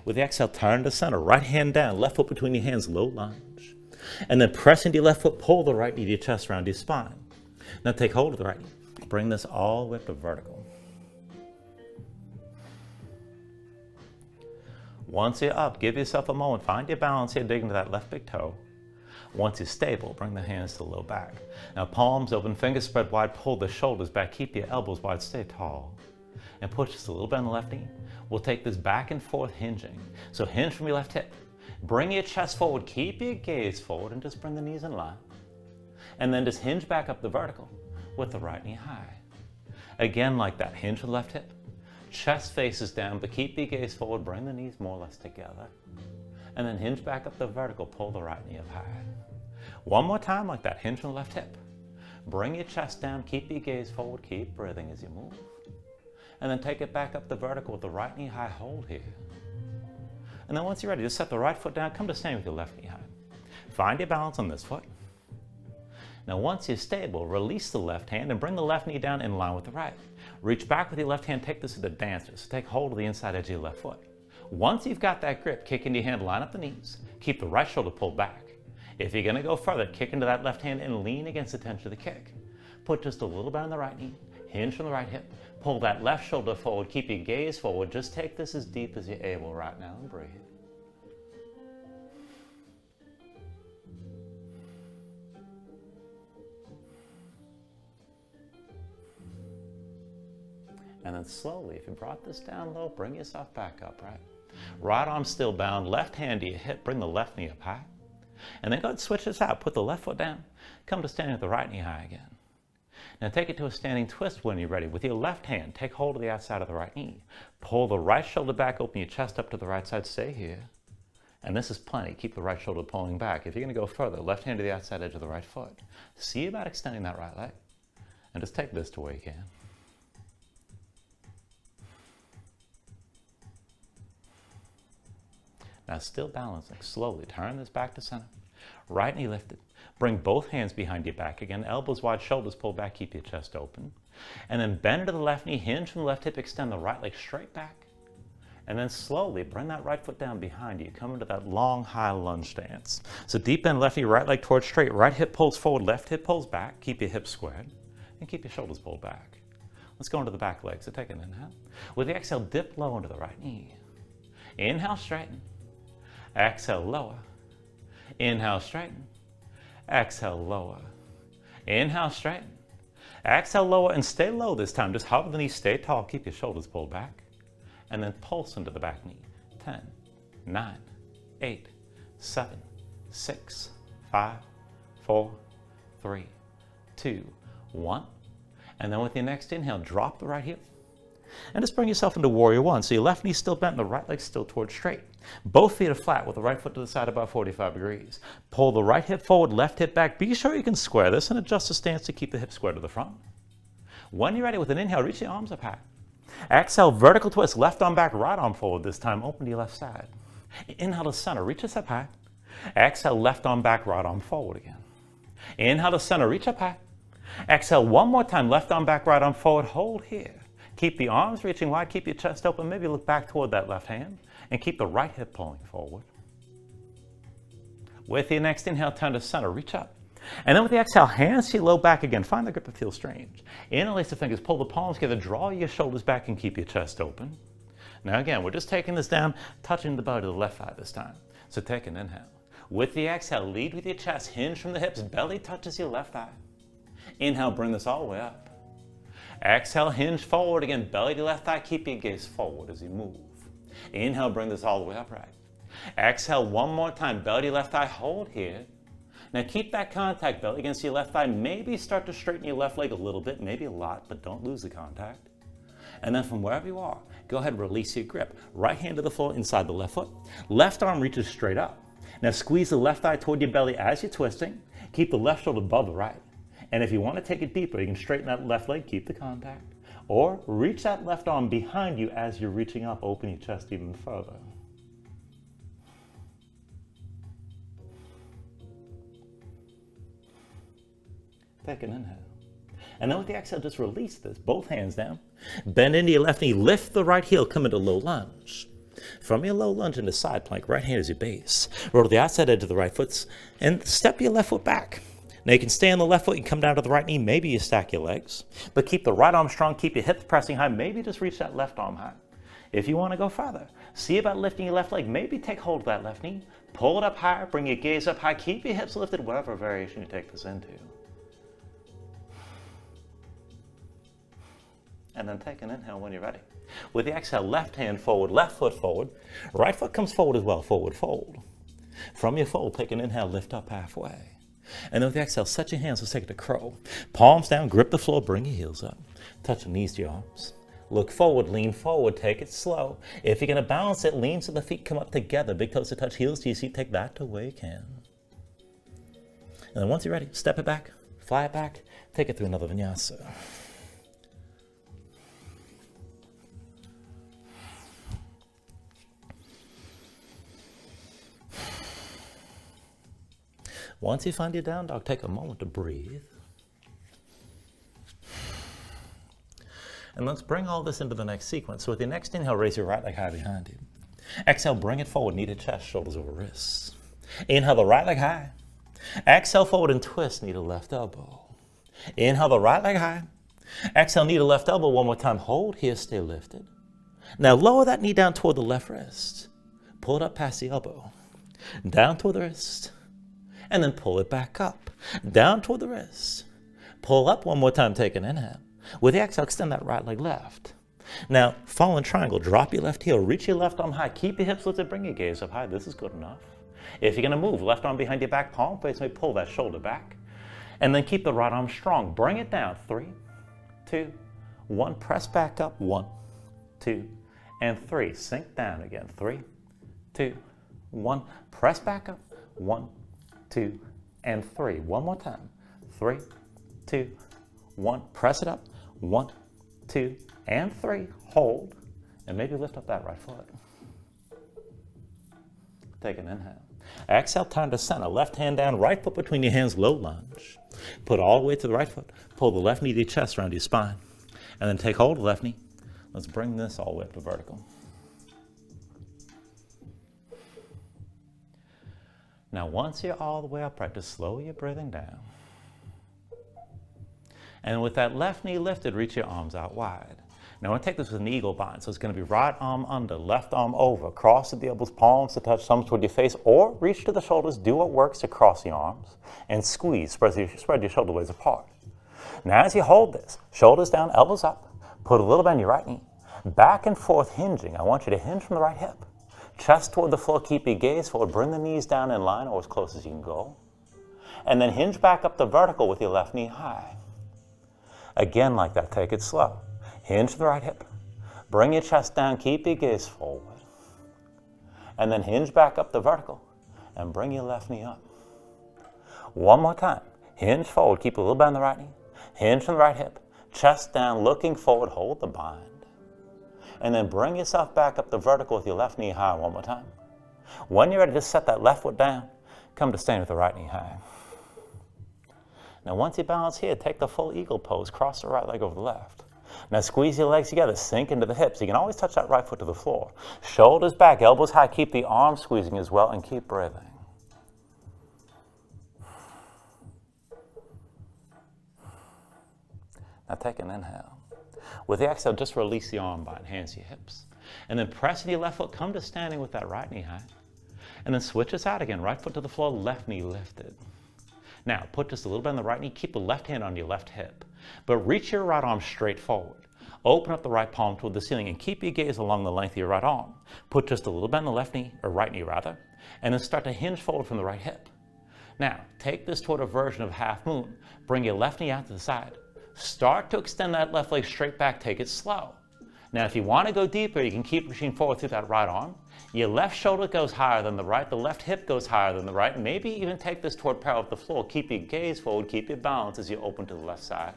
With the exhale, turn to center. Right hand down. Left foot between your hands. Low lunge. And then press into your left foot. Pull the right knee to your chest around your spine. Now take hold of the right knee. Bring this all the way up to vertical. Once you're up, give yourself a moment. Find your balance here. Dig into that left big toe. Once you're stable, bring the hands to the low back. Now palms open, fingers spread wide, pull the shoulders back, keep your elbows wide, stay tall. And push just a little bit on the left knee. We'll take this back and forth hinging. So hinge from your left hip. Bring your chest forward, keep your gaze forward, and just bring the knees in line. And then just hinge back up the vertical with the right knee high. Again like that, hinge the left hip. Chest faces down, but keep your gaze forward, bring the knees more or less together. And then hinge back up the vertical, pull the right knee up high. One more time like that, hinge from the left hip. Bring your chest down, keep your gaze forward, keep breathing as you move. And then take it back up the vertical with the right knee high, hold here. And then once you're ready, just set the right foot down, come to stand with your left knee high. Find your balance on this foot. Now once you're stable, release the left hand and bring the left knee down in line with the right. Reach back with your left hand, take this to the dancer. So take hold of the inside edge of your left foot. Once you've got that grip, kick into your hand, line up the knees. Keep the right shoulder pulled back. If you're gonna go further, kick into that left hand and lean against the tension of the kick. Put just a little bit on the right knee, hinge from the right hip, pull that left shoulder forward, keep your gaze forward. Just take this as deep as you're able right now and breathe. And then slowly, if you brought this down low, bring yourself back up, right? Right arm still bound, left hand to your hip, bring the left knee up high. And then go ahead and switch this out. Put the left foot down, come to standing with the right knee high again. Now take it to a standing twist when you're ready. With your left hand, take hold of the outside of the right knee. Pull the right shoulder back, open your chest up to the right side, stay here. And this is plenty. Keep the right shoulder pulling back. If you're going to go further, left hand to the outside edge of the right foot. See about extending that right leg. And just take this to where you can. Now still balancing. Slowly turn this back to center. Right knee lifted. Bring both hands behind your back again. Elbows wide, shoulders pulled back. Keep your chest open. And then bend to the left knee. Hinge from the left hip. Extend the right leg straight back. And then slowly bring that right foot down behind you. Come into that long, high lunge stance. So deep bend, left knee, right leg towards straight. Right hip pulls forward, left hip pulls back. Keep your hips squared. And keep your shoulders pulled back. Let's go into the back leg. So take an inhale. With the exhale, dip low into the right knee. Inhale, straighten. Exhale, lower. Inhale, straighten. Exhale, lower. Inhale, straighten. Exhale, lower, and stay low this time. Just hover the knees, stay tall. Keep your shoulders pulled back. And then pulse into the back knee. 10, 9, 8, 7, 6, 5, 4, 3, 2, 1. And then with your next inhale, drop the right hip. And just bring yourself into warrior one. So your left knee still bent, the right leg still towards straight. Both feet are flat with the right foot to the side about 45 degrees. Pull the right hip forward, left hip back. Be sure you can square this and adjust the stance to keep the hips square to the front. When you're ready with an inhale, reach the arms up high. Exhale, vertical twist, left arm back, right arm forward this time. Open to your left side. Inhale to center, reach us up high. Exhale, left arm back, right arm forward again. Inhale to center, reach up high. Exhale, one more time, left arm back, right arm forward. Hold here. Keep the arms reaching wide, keep your chest open. Maybe look back toward that left hand. And keep the right hip pulling forward. With your next inhale, turn to center, reach up. And then with the exhale, hands to your low back again. Find the grip that feels strange. Interlace the fingers, pull the palms together, draw your shoulders back and keep your chest open. Now again, we're just taking this down, touching the belly to the left thigh this time. So take an inhale. With the exhale, lead with your chest, hinge from the hips, belly touches your left thigh. Inhale, bring this all the way up. Exhale, hinge forward again, belly to left thigh, keep your gaze forward as you move. Inhale, bring this all the way upright. Exhale, one more time, belly to left thigh, hold here. Now keep that contact, belly against your left thigh. Maybe start to straighten your left leg a little bit, maybe a lot, but don't lose the contact. And then from wherever you are, go ahead and release your grip. Right hand to the floor inside the left foot. Left arm reaches straight up. Now squeeze the left thigh toward your belly as you're twisting. Keep the left shoulder above the right. And if you want to take it deeper, you can straighten that left leg, keep the contact. Or reach that left arm behind you as you're reaching up, open your chest even further. Take an inhale. And then with the exhale, just release this. Both hands down. Bend into your left knee. Lift the right heel. Come into low lunge. From your low lunge into side plank, right hand is your base. Roll to the outside edge of the right foot and step your left foot back. Now you can stay on the left foot. You can come down to the right knee. Maybe you stack your legs. But keep the right arm strong. Keep your hips pressing high. Maybe just reach that left arm high. If you want to go further, see about lifting your left leg. Maybe take hold of that left knee. Pull it up higher. Bring your gaze up high. Keep your hips lifted, whatever variation you take this into. And then take an inhale when you're ready. With the exhale, left hand forward, left foot forward. Right foot comes forward as well, forward fold. From your fold, take an inhale, lift up halfway. And then with the exhale, set your hands, let's take it to crow. Palms down, grip the floor, bring your heels up. Touch the knees to your arms. Look forward, lean forward, take it slow. If you're gonna balance it, lean so the feet come up together. Big toes to touch, heels to your seat, take that to where you can. And then once you're ready, step it back, fly it back, take it through another Vinyasa. Once you find your down dog, take a moment to breathe. And let's bring all this into the next sequence. So with your next inhale, raise your right leg high behind you. Exhale, bring it forward, knee to chest, shoulders over wrists. Inhale the right leg high. Exhale forward and twist, knee to left elbow. Inhale the right leg high. Exhale, knee to left elbow one more time. Hold here, stay lifted. Now lower that knee down toward the left wrist. Pull it up past the elbow. Down toward the wrist. And then pull it back up, down toward the wrist. Pull up one more time, take an inhale. With the exhale, extend that right leg left. Now, fallen triangle, drop your left heel, reach your left arm high, keep your hips lifted, bring your gaze up high. This is good enough. If you're gonna move, left arm behind your back, palm face, maybe pull that shoulder back. And then keep the right arm strong. Bring it down, 3, 2, 1. Press back up, 1, 2, and 3. Sink down again, 3, 2, 1. Press back up. 1, 2, and 3. One more time. 3, 2, 1. Press it up. 1, 2, and 3. Hold. And maybe lift up that right foot. Take an inhale. Exhale, turn to center. Left hand down, right foot between your hands, low lunge. Put all the way to the right foot. Pull the left knee to your chest around your spine. And then take hold of the left knee. Let's bring this all the way up to vertical. Now, once you're all the way upright, just slow your breathing down. And with that left knee lifted, reach your arms out wide. Now, we're going to take this with an eagle bind. So it's going to be right arm under, left arm over. Cross at the elbows, palms to touch, thumbs toward your face, or reach to the shoulders. Do what works to cross the arms and squeeze. Spread your shoulder blades apart. Now, as you hold this, shoulders down, elbows up, put a little bend in your right knee. Back and forth hinging. I want you to hinge from the right hip. Chest toward the floor, keep your gaze forward. Bring the knees down in line or as close as you can go. And then hinge back up to vertical with your left knee high. Again like that, take it slow. Hinge to the right hip. Bring your chest down, keep your gaze forward. And then hinge back up to vertical and bring your left knee up. One more time. Hinge forward, keep a little bend in the right knee. Hinge from the right hip. Chest down, looking forward, hold the bind. And then bring yourself back up to vertical with your left knee high one more time. When you're ready, just set that left foot down. Come to stand with the right knee high. Now once you balance here, take the full eagle pose. Cross the right leg over the left. Now squeeze your legs together, sink into the hips. You can always touch that right foot to the floor. Shoulders back, elbows high. Keep the arms squeezing as well and keep breathing. Now take an inhale. With the exhale, just release the arm bind, hands to your hips. And then press your left foot, come to standing with that right knee high. And then switch this out again. Right foot to the floor, left knee lifted. Now, put just a little bit on the right knee. Keep the left hand on your left hip. But reach your right arm straight forward. Open up the right palm toward the ceiling and keep your gaze along the length of your right arm. Put just a little bit on the left knee, or right knee rather, and then start to hinge forward from the right hip. Now, take this toward a version of half moon. Bring your left knee out to the side. Start to extend that left leg straight back. Take it slow. Now, if you want to go deeper, you can keep reaching forward through that right arm. Your left shoulder goes higher than the right. The left hip goes higher than the right. Maybe even take this toward parallel with the floor. Keep your gaze forward. Keep your balance as you open to the left side.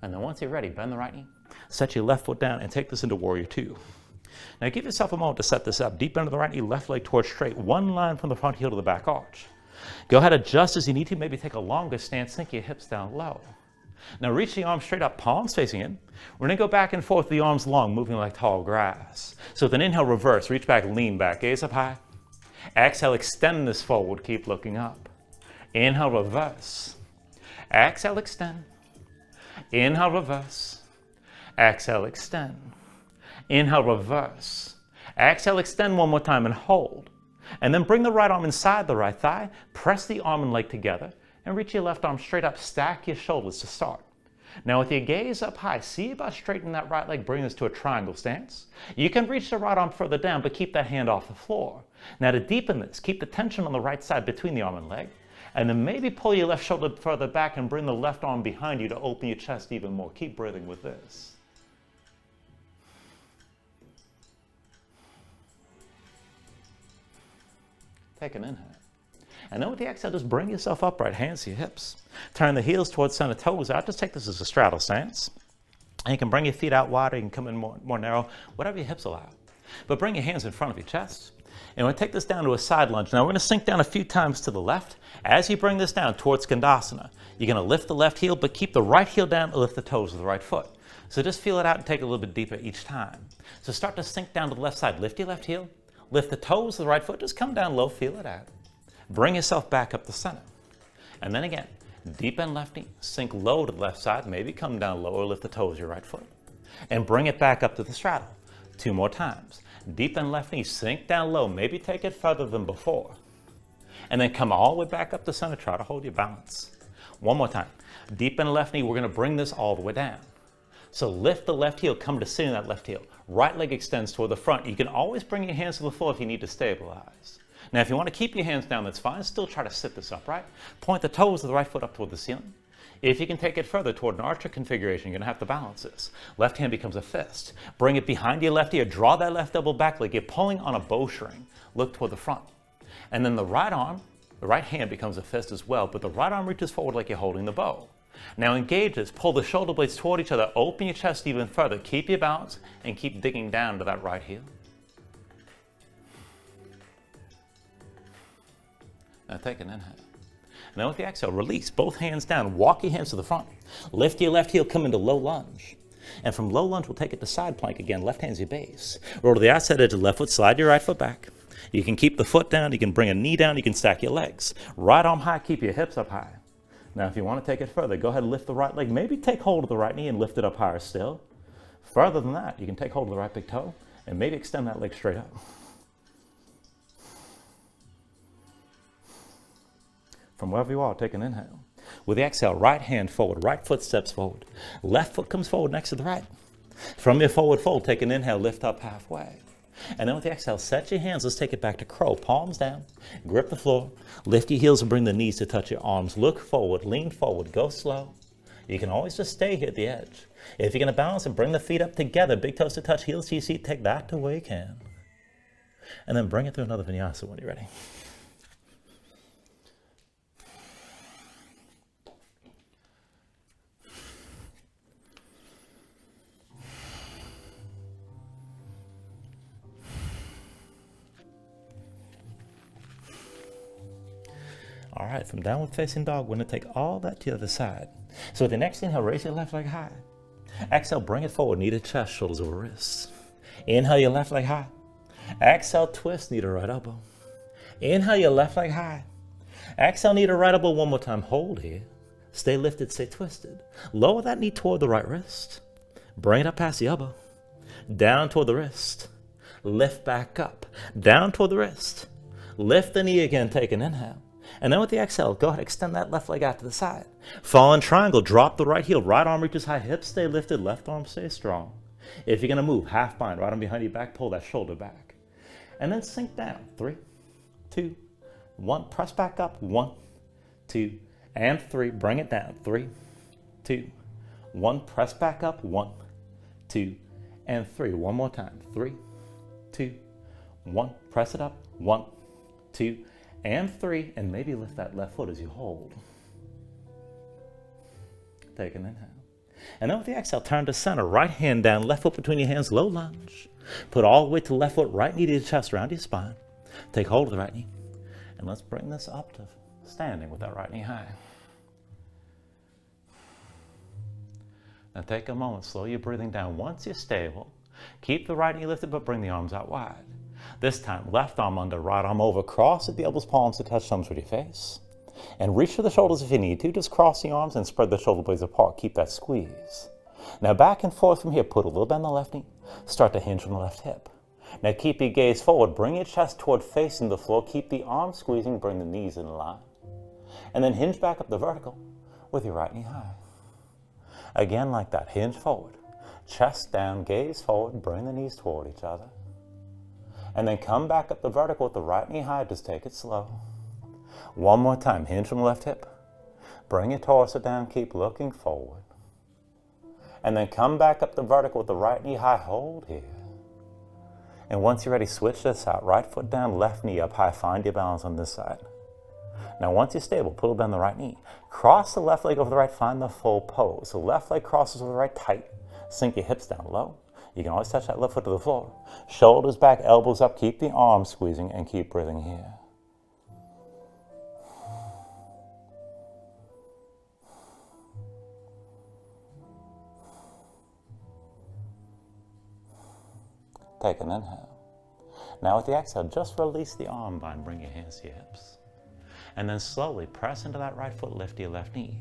And then once you're ready, bend the right knee. Set your left foot down and take this into Warrior Two. Now give yourself a moment to set this up. Deep into the right knee, left leg towards straight. One line from the front heel to the back arch. Go ahead, adjust as you need to. Maybe take a longer stance. Sink your hips down low. Now reach the arms straight up, palms facing in. We're going to go back and forth, the arms long, moving like tall grass. So with an inhale, reverse, reach back, lean back, gaze up high. Exhale, extend this forward, keep looking up. Inhale, reverse. Exhale, extend. Inhale, reverse. Exhale, extend. Inhale, reverse. Exhale, extend one more time and hold. And then bring the right arm inside the right thigh, press the arm and leg together, and reach your left arm straight up, stack your shoulders to start. Now with your gaze up high, see about straightening that right leg, bring this to a triangle stance. You can reach the right arm further down, but keep that hand off the floor. Now to deepen this, keep the tension on the right side between the arm and leg, and then maybe pull your left shoulder further back and bring the left arm behind you to open your chest even more. Keep breathing with this. Take an inhale. And then with the exhale, just bring yourself upright, hands to your hips. Turn the heels towards center, toes out. Just take this as a straddle stance. And you can bring your feet out wider, you can come in more narrow, whatever your hips allow. But bring your hands in front of your chest. And we're going to take this down to a side lunge. Now we're going to sink down a few times to the left. As you bring this down towards Skandasana, you're going to lift the left heel, but keep the right heel down and lift the toes of the right foot. So just feel it out and take it a little bit deeper each time. So start to sink down to the left side. Lift your left heel, lift the toes of the right foot, just come down low, feel it out. Bring yourself back up the center. And then again, deep bend left knee, sink low to the left side, maybe come down lower, lift the toes of your right foot. And bring it back up to the straddle. 2 more times. Deep bend left knee, sink down low, maybe take it further than before. And then come all the way back up the center, try to hold your balance. 1 more time. Deep bend left knee, we're going to bring this all the way down. So lift the left heel, come to sit in that left heel. Right leg extends toward the front. You can always bring your hands to the floor if you need to stabilize. Now, if you want to keep your hands down, that's fine. Still try to sit this upright. Point the toes of the right foot up toward the ceiling. If you can take it further toward an archer configuration, you're going to have to balance this. Left hand becomes a fist. Bring it behind your left ear. Draw that left elbow back like you're pulling on a bowstring. Look toward the front. And then the right arm, the right hand becomes a fist as well, but the right arm reaches forward like you're holding the bow. Now engage this. Pull the shoulder blades toward each other. Open your chest even further. Keep your balance and keep digging down to that right heel. Now take an inhale. Now with the exhale, release both hands down. Walk your hands to the front. Lift your left heel, come into low lunge. And from low lunge, we'll take it to side plank again. Left hand's your base. Roll to the outside edge of the left foot. Slide your right foot back. You can keep the foot down. You can bring a knee down. You can stack your legs. Right arm high. Keep your hips up high. Now if you want to take it further, go ahead and lift the right leg. Maybe take hold of the right knee and lift it up higher still. Further than that, you can take hold of the right big toe and maybe extend that leg straight up. From wherever you are, take an inhale. With the exhale, right hand forward, right foot steps forward. Left foot comes forward next to the right. From your forward fold, take an inhale, lift up halfway. And then with the exhale, set your hands. Let's take it back to crow. Palms down, grip the floor, lift your heels and bring the knees to touch your arms. Look forward, lean forward, go slow. You can always just stay here at the edge. If you're going to balance and bring the feet up together, big toes to touch, heels to your seat, take that to where you can. And then bring it through another vinyasa when you're ready. All right, from downward facing dog, we're going to take all that to the other side. So with the next inhale, raise your left leg high. Exhale, bring it forward, knee to chest, shoulders over wrists. Inhale your left leg high. Exhale, twist, knee to right elbow. Inhale your left leg high. Exhale, knee to right elbow one more time. Hold here. Stay lifted, stay twisted. Lower that knee toward the right wrist. Bring it up past the elbow. Down toward the wrist. Lift back up. Down toward the wrist. Lift the knee again, take an inhale. And then with the exhale, go ahead, extend that left leg out to the side. Fallen triangle, drop the right heel. Right arm reaches high, hips stay lifted, left arm stays strong. If you're going to move, half bind, right arm behind your back, pull that shoulder back. And then sink down. 3, 2, 1. Press back up. 1, 2, and 3. Bring it down. 3, 2, 1. Press back up. 1, 2, and 3. One more time. 3, 2, 1. Press it up. 1, 2, and 3, and maybe lift that left foot as you hold. Take an inhale. And then with the exhale, turn to center. Right hand down, left foot between your hands, low lunge. Put all the way to the left foot, right knee to your chest, around your spine. Take hold of the right knee. And let's bring this up to standing with that right knee high. Now take a moment, slow your breathing down. Once you're stable, keep the right knee lifted, but bring the arms out wide. This time, left arm under, right arm over. Cross at the elbows, palms to touch thumbs with your face. And reach for the shoulders if you need to. Just cross the arms and spread the shoulder blades apart. Keep that squeeze. Now back and forth from here. Put a little bend on the left knee. Start to hinge from the left hip. Now keep your gaze forward. Bring your chest toward facing the floor. Keep the arms squeezing. Bring the knees in line. And then hinge back up the vertical with your right knee high. Again like that. Hinge forward. Chest down. Gaze forward. Bring the knees toward each other. And then come back up the vertical with the right knee high. Just take it slow. One more time. Hinge from the left hip. Bring your torso down. Keep looking forward. And then come back up the vertical with the right knee high. Hold here. And once you're ready, switch this out. Right foot down, left knee up high. Find your balance on this side. Now once you're stable, pull down the right knee. Cross the left leg over the right. Find the full pose. So left leg crosses over the right tight. Sink your hips down low. You can always touch that left foot to the floor. Shoulders back, elbows up. Keep the arms squeezing and keep breathing here. Take an inhale. Now with the exhale, just release the arm bind. Bring your hands to your hips. And then slowly press into that right foot, lift your left knee.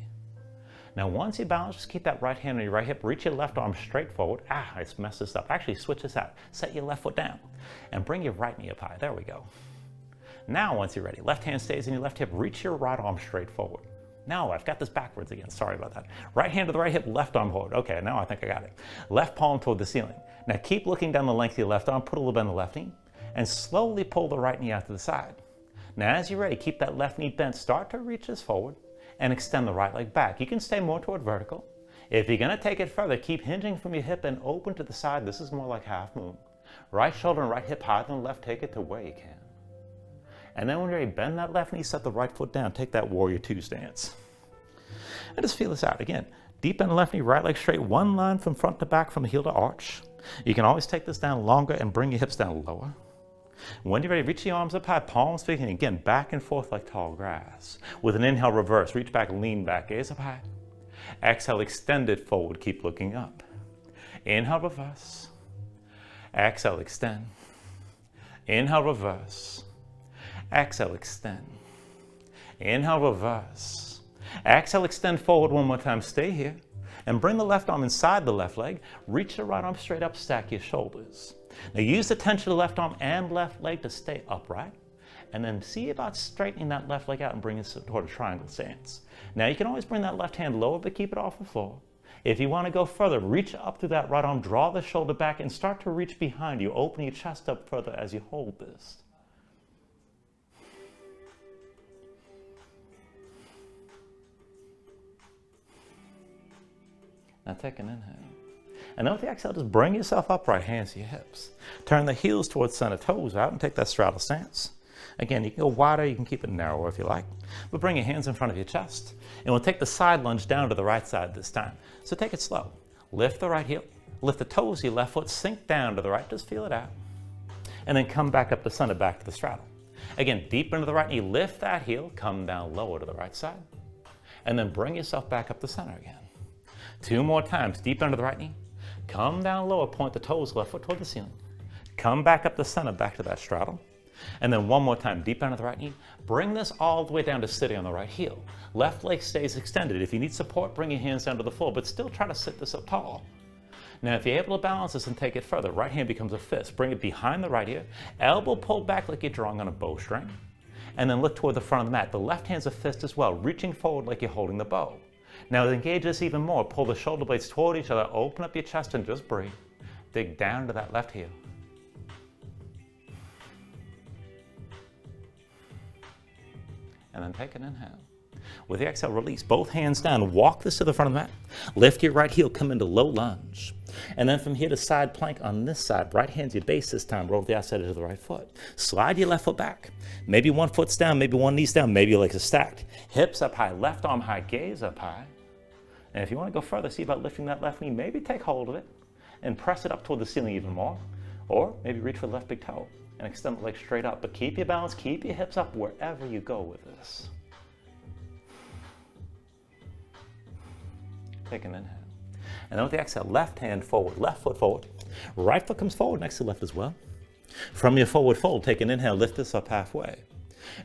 Now once you balance, just keep that right hand on your right hip. Reach your left arm straight forward. I messed this up. Actually, switch this out. Set your left foot down. And bring your right knee up high. There we go. Now once you're ready, left hand stays in your left hip. Reach your right arm straight forward. Now I've got this backwards again. Sorry about that. Right hand to the right hip, left arm forward. Okay, now I think I got it. Left palm toward the ceiling. Now keep looking down the length of your left arm. Put a little bend on the left knee. And slowly pull the right knee out to the side. Now as you're ready, keep that left knee bent. Start to reach this forward. and extend the right leg back. You can stay more toward vertical. If you're going to take it further, keep hinging from your hip and open to the side. This is more like half moon. Right shoulder and right hip higher than left. Take it to where you can. And then when you're ready, bend that left knee, set the right foot down. Take that warrior two stance. And just feel this out. Again, deep bend left knee, right leg straight. One line from front to back, from heel to arch. You can always take this down longer and bring your hips down lower. When you're ready, reach the arms up high, palms facing, again, back and forth like tall grass. With an inhale, reverse, reach back, lean back, gaze up high. Exhale, extend it forward, keep looking up. Inhale, reverse. Exhale, extend. Inhale, reverse. Exhale, extend. Inhale, reverse. Exhale, extend forward one more time. Stay here. And bring the left arm inside the left leg. Reach the right arm straight up, stack your shoulders. Now use the tension of the left arm and left leg to stay upright. And then see about straightening that left leg out and bring it toward a triangle stance. Now you can always bring that left hand lower, but keep it off the floor. If you want to go further, reach up through that right arm, draw the shoulder back, and start to reach behind you. Open your chest up further as you hold this. Now take an inhale. And then with the exhale, just bring yourself upright, hands to your hips. Turn the heels towards center, toes out, and take that straddle stance. Again, you can go wider, you can keep it narrower if you like. But bring your hands in front of your chest. And we'll take the side lunge down to the right side this time. So take it slow. Lift the right heel, lift the toes of your left foot, sink down to the right, just feel it out. And then come back up to center, back to the straddle. Again, deep into the right knee, lift that heel, come down lower to the right side. And then bring yourself back up to center again. 2 more times, deep into the right knee. Come down lower, point the toes, left foot toward the ceiling. Come back up to center, back to that straddle. And then one more time, deep into the right knee. Bring this all the way down to sitting on the right heel. Left leg stays extended. If you need support, bring your hands down to the floor, but still try to sit this up tall. Now, if you're able to balance this and take it further, right hand becomes a fist. Bring it behind the right ear. Elbow pulled back like you're drawing on a bowstring. And then look toward the front of the mat. The left hand's a fist as well, reaching forward like you're holding the bow. Now to engage this even more, pull the shoulder blades toward each other, open up your chest and just breathe. Dig down to that left heel. And then take an inhale. With the exhale, release both hands down, walk this to the front of the mat. Lift your right heel, come into low lunge. And then from here to side plank on this side, right hand's your base this time, roll the outside edge of the right foot. Slide your left foot back. Maybe one foot's down, maybe one knee's down, maybe your legs are stacked. Hips up high, left arm high, gaze up high. And if you want to go further, see about lifting that left knee, maybe take hold of it and press it up toward the ceiling even more. Or maybe reach for the left big toe and extend the leg straight up. But keep your balance, keep your hips up wherever you go with this. Take an inhale. And then with the exhale, left hand forward, left foot forward. Right foot comes forward next to left as well. From your forward fold, take an inhale, lift this up halfway.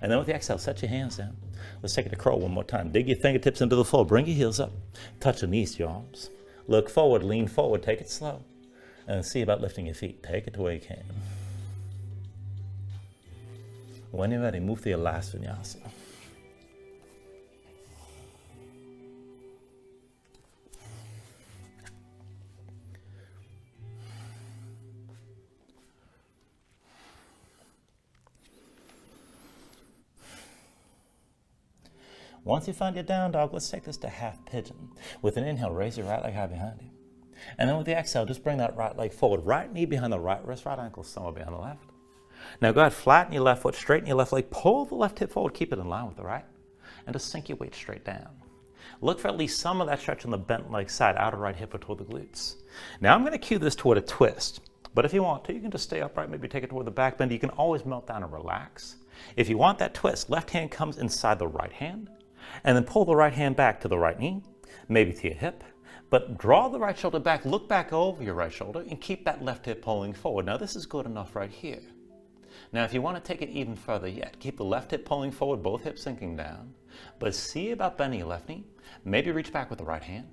And then with the exhale, set your hands down. Let's take it to crow one more time. Dig your fingertips into the floor. Bring your heels up. Touch the knees to your arms. Look forward, lean forward. Take it slow. And see about lifting your feet. Take it to where you can. When you're ready, move to your last Vinyasa. Once you find your down dog, let's take this to half pigeon. With an inhale, raise your right leg high behind you. And then with the exhale, just bring that right leg forward. Right knee behind the right wrist, right ankle somewhere behind the left. Now go ahead, flatten your left foot, straighten your left leg, pull the left hip forward, keep it in line with the right, and just sink your weight straight down. Look for at least some of that stretch on the bent leg side, outer right hip or toward the glutes. Now I'm going to cue this toward a twist, but if you want to, you can just stay upright, maybe take it toward the back bend. You can always melt down and relax. If you want that twist, left hand comes inside the right hand, and then pull the right hand back to the right knee, maybe to your hip, but draw the right shoulder back, look back over your right shoulder, and keep that left hip pulling forward. Now this is good enough right here. Now if you want to take it even further yet, keep the left hip pulling forward, both hips sinking down, but see about bending your left knee, maybe reach back with the right hand,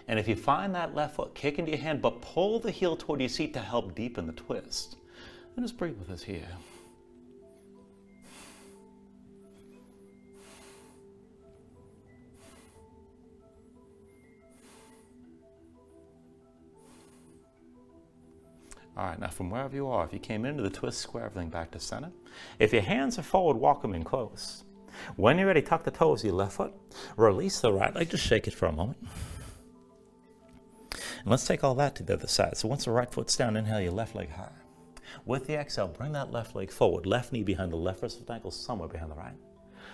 and if you find that left foot, kick into your hand, but pull the heel toward your seat to help deepen the twist. And just breathe with us here. All right, now from wherever you are, if you came into the twist, square everything back to center. If your hands are forward, walk them in close. When you're ready, tuck the toes of your left foot. Release the right leg. Just shake it for a moment. And let's take all that to the other side. So once the right foot's down, inhale your left leg high. With the exhale, bring that left leg forward. Left knee behind the left wrist ankle, somewhere behind the right.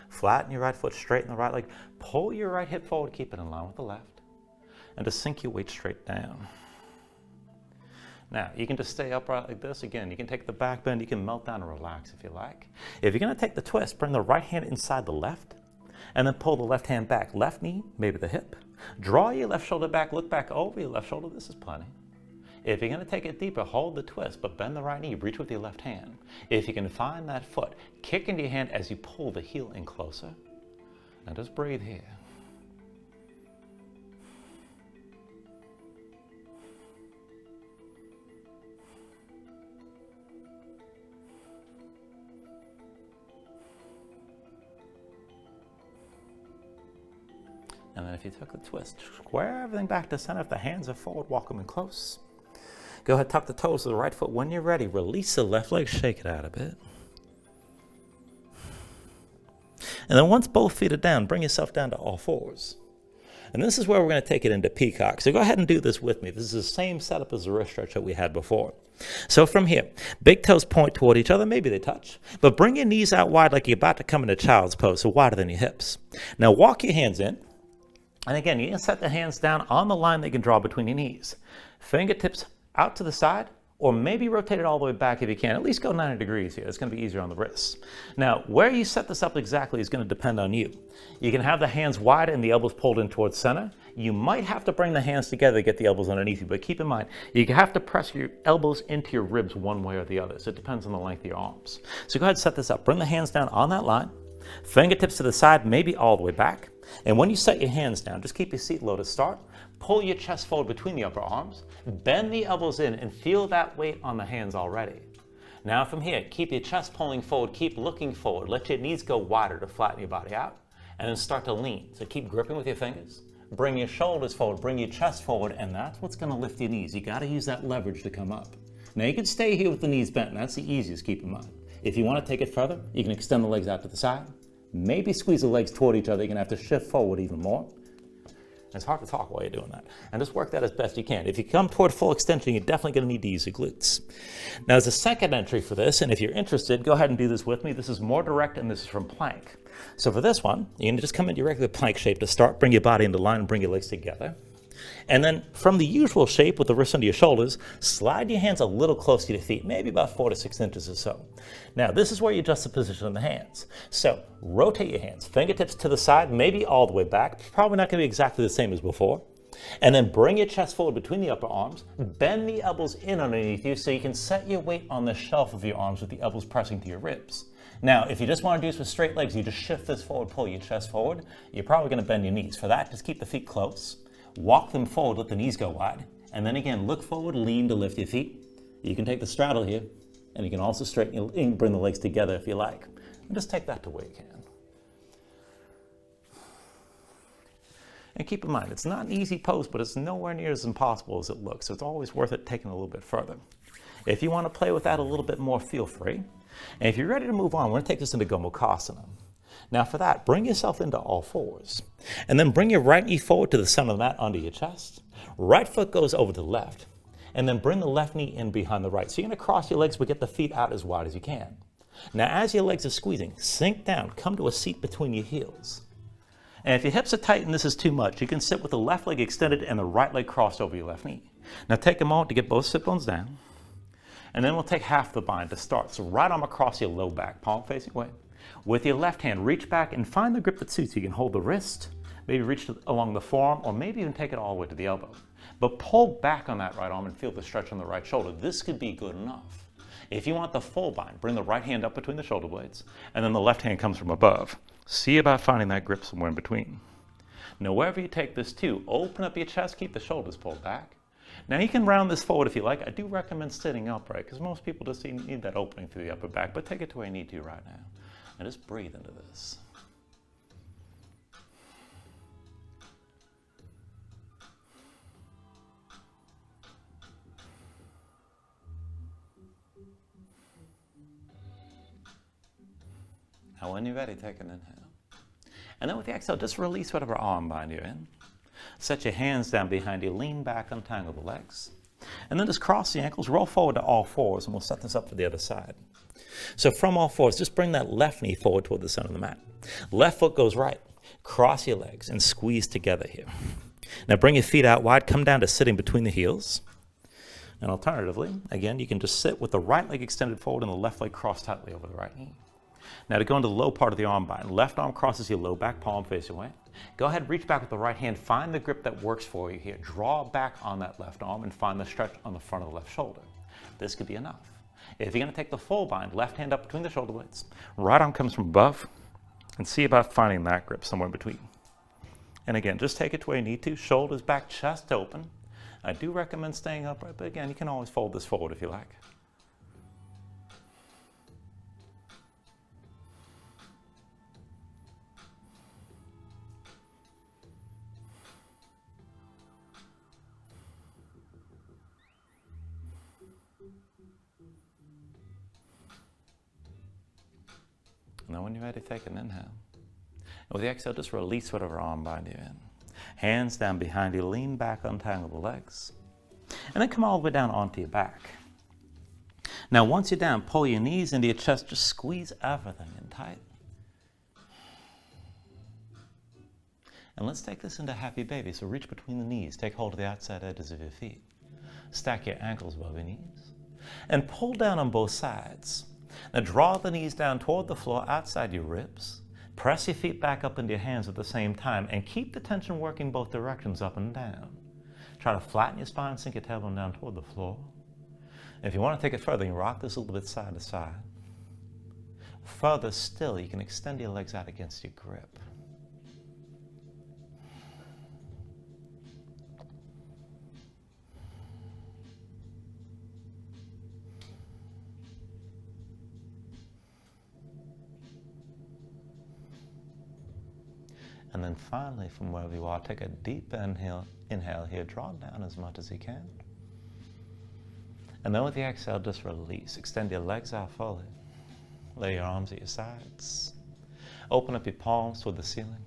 Flatten your right foot, straighten the right leg. Pull your right hip forward, keep it in line with the left. And just sink your weight straight down. Now, you can just stay upright like this. Again, you can take the back bend, you can melt down and relax if you like. If you're gonna take the twist, bring the right hand inside the left, and then pull the left hand back. Left knee, maybe the hip. Draw your left shoulder back, look back over your left shoulder. This is plenty. If you're gonna take it deeper, hold the twist, but bend the right knee, reach with your left hand. If you can find that foot, kick into your hand as you pull the heel in closer. And just breathe here. And then if you took the twist, square everything back to center. If the hands are forward, walk them in close. Go ahead, tuck the toes of the right foot. When you're ready, release the left leg, shake it out a bit. And then once both feet are down, bring yourself down to all fours. And this is where we're going to take it into Peacock. So go ahead and do this with me. This is the same setup as the wrist stretch that we had before. So from here, big toes point toward each other. Maybe they touch. But bring your knees out wide like you're about to come into child's pose, so wider than your hips. Now walk your hands in. And again, you can set the hands down on the line that you can draw between your knees. Fingertips out to the side, or maybe rotate it all the way back if you can. At least go 90 degrees here. It's going to be easier on the wrists. Now, where you set this up exactly is going to depend on you. You can have the hands wide and the elbows pulled in towards center. You might have to bring the hands together to get the elbows underneath you, but keep in mind, you have to press your elbows into your ribs one way or the other. So it depends on the length of your arms. So go ahead and set this up. Bring the hands down on that line. Fingertips to the side, maybe all the way back. And when you set your hands down, just keep your seat low to start. Pull your chest forward between the upper arms. Bend the elbows in and feel that weight on the hands already. Now from here, keep your chest pulling forward. Keep looking forward. Let your knees go wider to flatten your body out. And then start to lean. So keep gripping with your fingers. Bring your shoulders forward. Bring your chest forward. And that's what's going to lift your knees. You got to use that leverage to come up. Now you can stay here with the knees bent. That's the easiest, keep in mind. If you want to take it further, you can extend the legs out to the side. Maybe squeeze the legs toward each other. You're going to have to shift forward even more. It's hard to talk while you're doing that. And just work that as best you can. If you come toward full extension, you're definitely going to need to use your glutes. Now, as a second entry for this, and if you're interested, go ahead and do this with me. This is more direct, and this is from plank. So for this one, you're going to just come into your regular plank shape to start. Bring your body into line and bring your legs together. And then from the usual shape with the wrists under your shoulders, slide your hands a little close to your feet, maybe about 4 to 6 inches or so. Now, this is where you adjust the position of the hands. So rotate your hands, fingertips to the side, maybe all the way back. Probably not going to be exactly the same as before. And then bring your chest forward between the upper arms. Bend the elbows in underneath you so you can set your weight on the shelf of your arms with the elbows pressing to your ribs. Now, if you just want to do this with straight legs, you just shift this forward, pull your chest forward. You're probably going to bend your knees. For that, just keep the feet close. Walk them forward, let the knees go wide. And then again, look forward, lean to lift your feet. You can take the straddle here, and you can also straighten and bring the legs together if you like. And just take that to where you can. And keep in mind, it's not an easy pose, but it's nowhere near as impossible as it looks. So it's always worth it taking a little bit further. If you want to play with that a little bit more, feel free. And if you're ready to move on, we're going to take this into Gomukhasana. Now for that, bring yourself into all fours. And then bring your right knee forward to the center of the mat under your chest. Right foot goes over to the left. And then bring the left knee in behind the right. So you're going to cross your legs, but get the feet out as wide as you can. Now as your legs are squeezing, sink down, come to a seat between your heels. And if your hips are tight and this is too much, you can sit with the left leg extended and the right leg crossed over your left knee. Now take a moment to get both sit bones down. And then we'll take half the bind to start. So right arm across your low back, palm facing away. With your left hand, reach back and find the grip that suits you. You can hold the wrist, maybe reach along the forearm, or maybe even take it all the way to the elbow. But pull back on that right arm and feel the stretch on the right shoulder. This could be good enough. If you want the full bind, bring the right hand up between the shoulder blades, and then the left hand comes from above. See about finding that grip somewhere in between. Now, wherever you take this to, open up your chest, keep the shoulders pulled back. Now, you can round this forward if you like. I do recommend sitting upright, because most people just need that opening through the upper back, but take it to where you need to right now. And just breathe into this. Now when you're ready, take an inhale. And then with the exhale, just release whatever arm bind you're in. Set your hands down behind you, lean back, untangle the legs. And then just cross the ankles, roll forward to all fours, and we'll set this up for the other side. So from all fours, just bring that left knee forward toward the center of the mat. Left foot goes right. Cross your legs and squeeze together here. Now bring your feet out wide, come down to sitting between the heels. And alternatively, again, you can just sit with the right leg extended forward and the left leg crossed tightly over the right knee. Now to go into the low part of the arm bind, left arm crosses your low back, palm face away. Go ahead, reach back with the right hand, find the grip that works for you here. Draw back on that left arm and find the stretch on the front of the left shoulder. This could be enough. If you're going to take the full bind, left hand up between the shoulder blades, right arm comes from above, and see about finding that grip somewhere in between. And again, just take it to where you need to, shoulders back, chest open. I do recommend staying upright, but again, you can always fold this forward if you like. And then when you're ready, take an inhale. And with the exhale, just release whatever arm bind you're in. Hands down behind you, lean back, untangle the legs. And then come all the way down onto your back. Now once you're down, pull your knees into your chest, just squeeze everything in tight. And let's take this into happy baby. So reach between the knees, take hold of the outside edges of your feet. Stack your ankles above your knees. And pull down on both sides. Now draw the knees down toward the floor outside your ribs. Press your feet back up into your hands at the same time and keep the tension working both directions, up and down. Try to flatten your spine, sink your tailbone down toward the floor. If you want to take it further, you can rock this a little bit side to side. Further still, you can extend your legs out against your grip. And then finally, from wherever you are, take a deep inhale here, draw down as much as you can. And then with the exhale, just release. Extend your legs out fully. Lay your arms at your sides. Open up your palms toward the ceiling.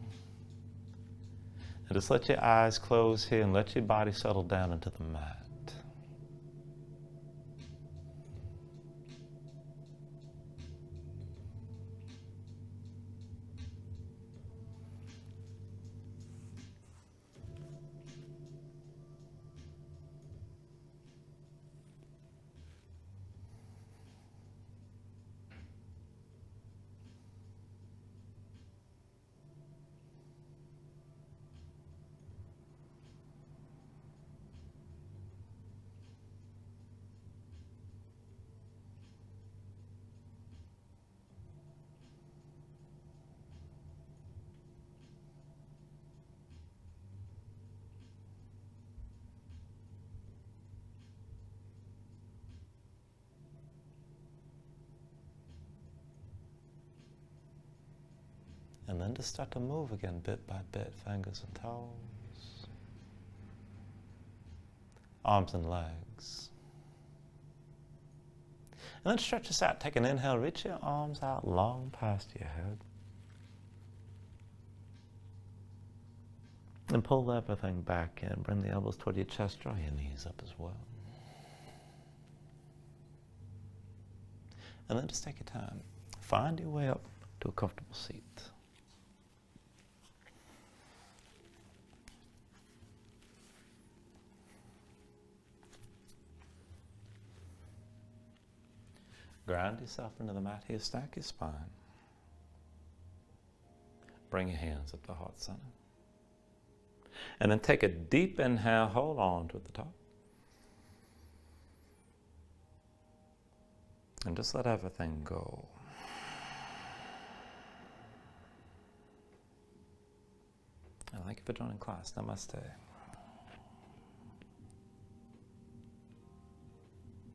And just let your eyes close here and let your body settle down into the mat. And then just start to move again, bit by bit, fingers and toes, arms and legs. And then stretch this out. Take an inhale, reach your arms out long past your head. And pull everything back in. Bring the elbows toward your chest, draw your knees up as well. And then just take your time. Find your way up to a comfortable seat. Ground yourself into the mat here, stack your spine. Bring your hands up to heart center. And then take a deep inhale, hold on to the top. And just let everything go. And thank you for joining class. Namaste.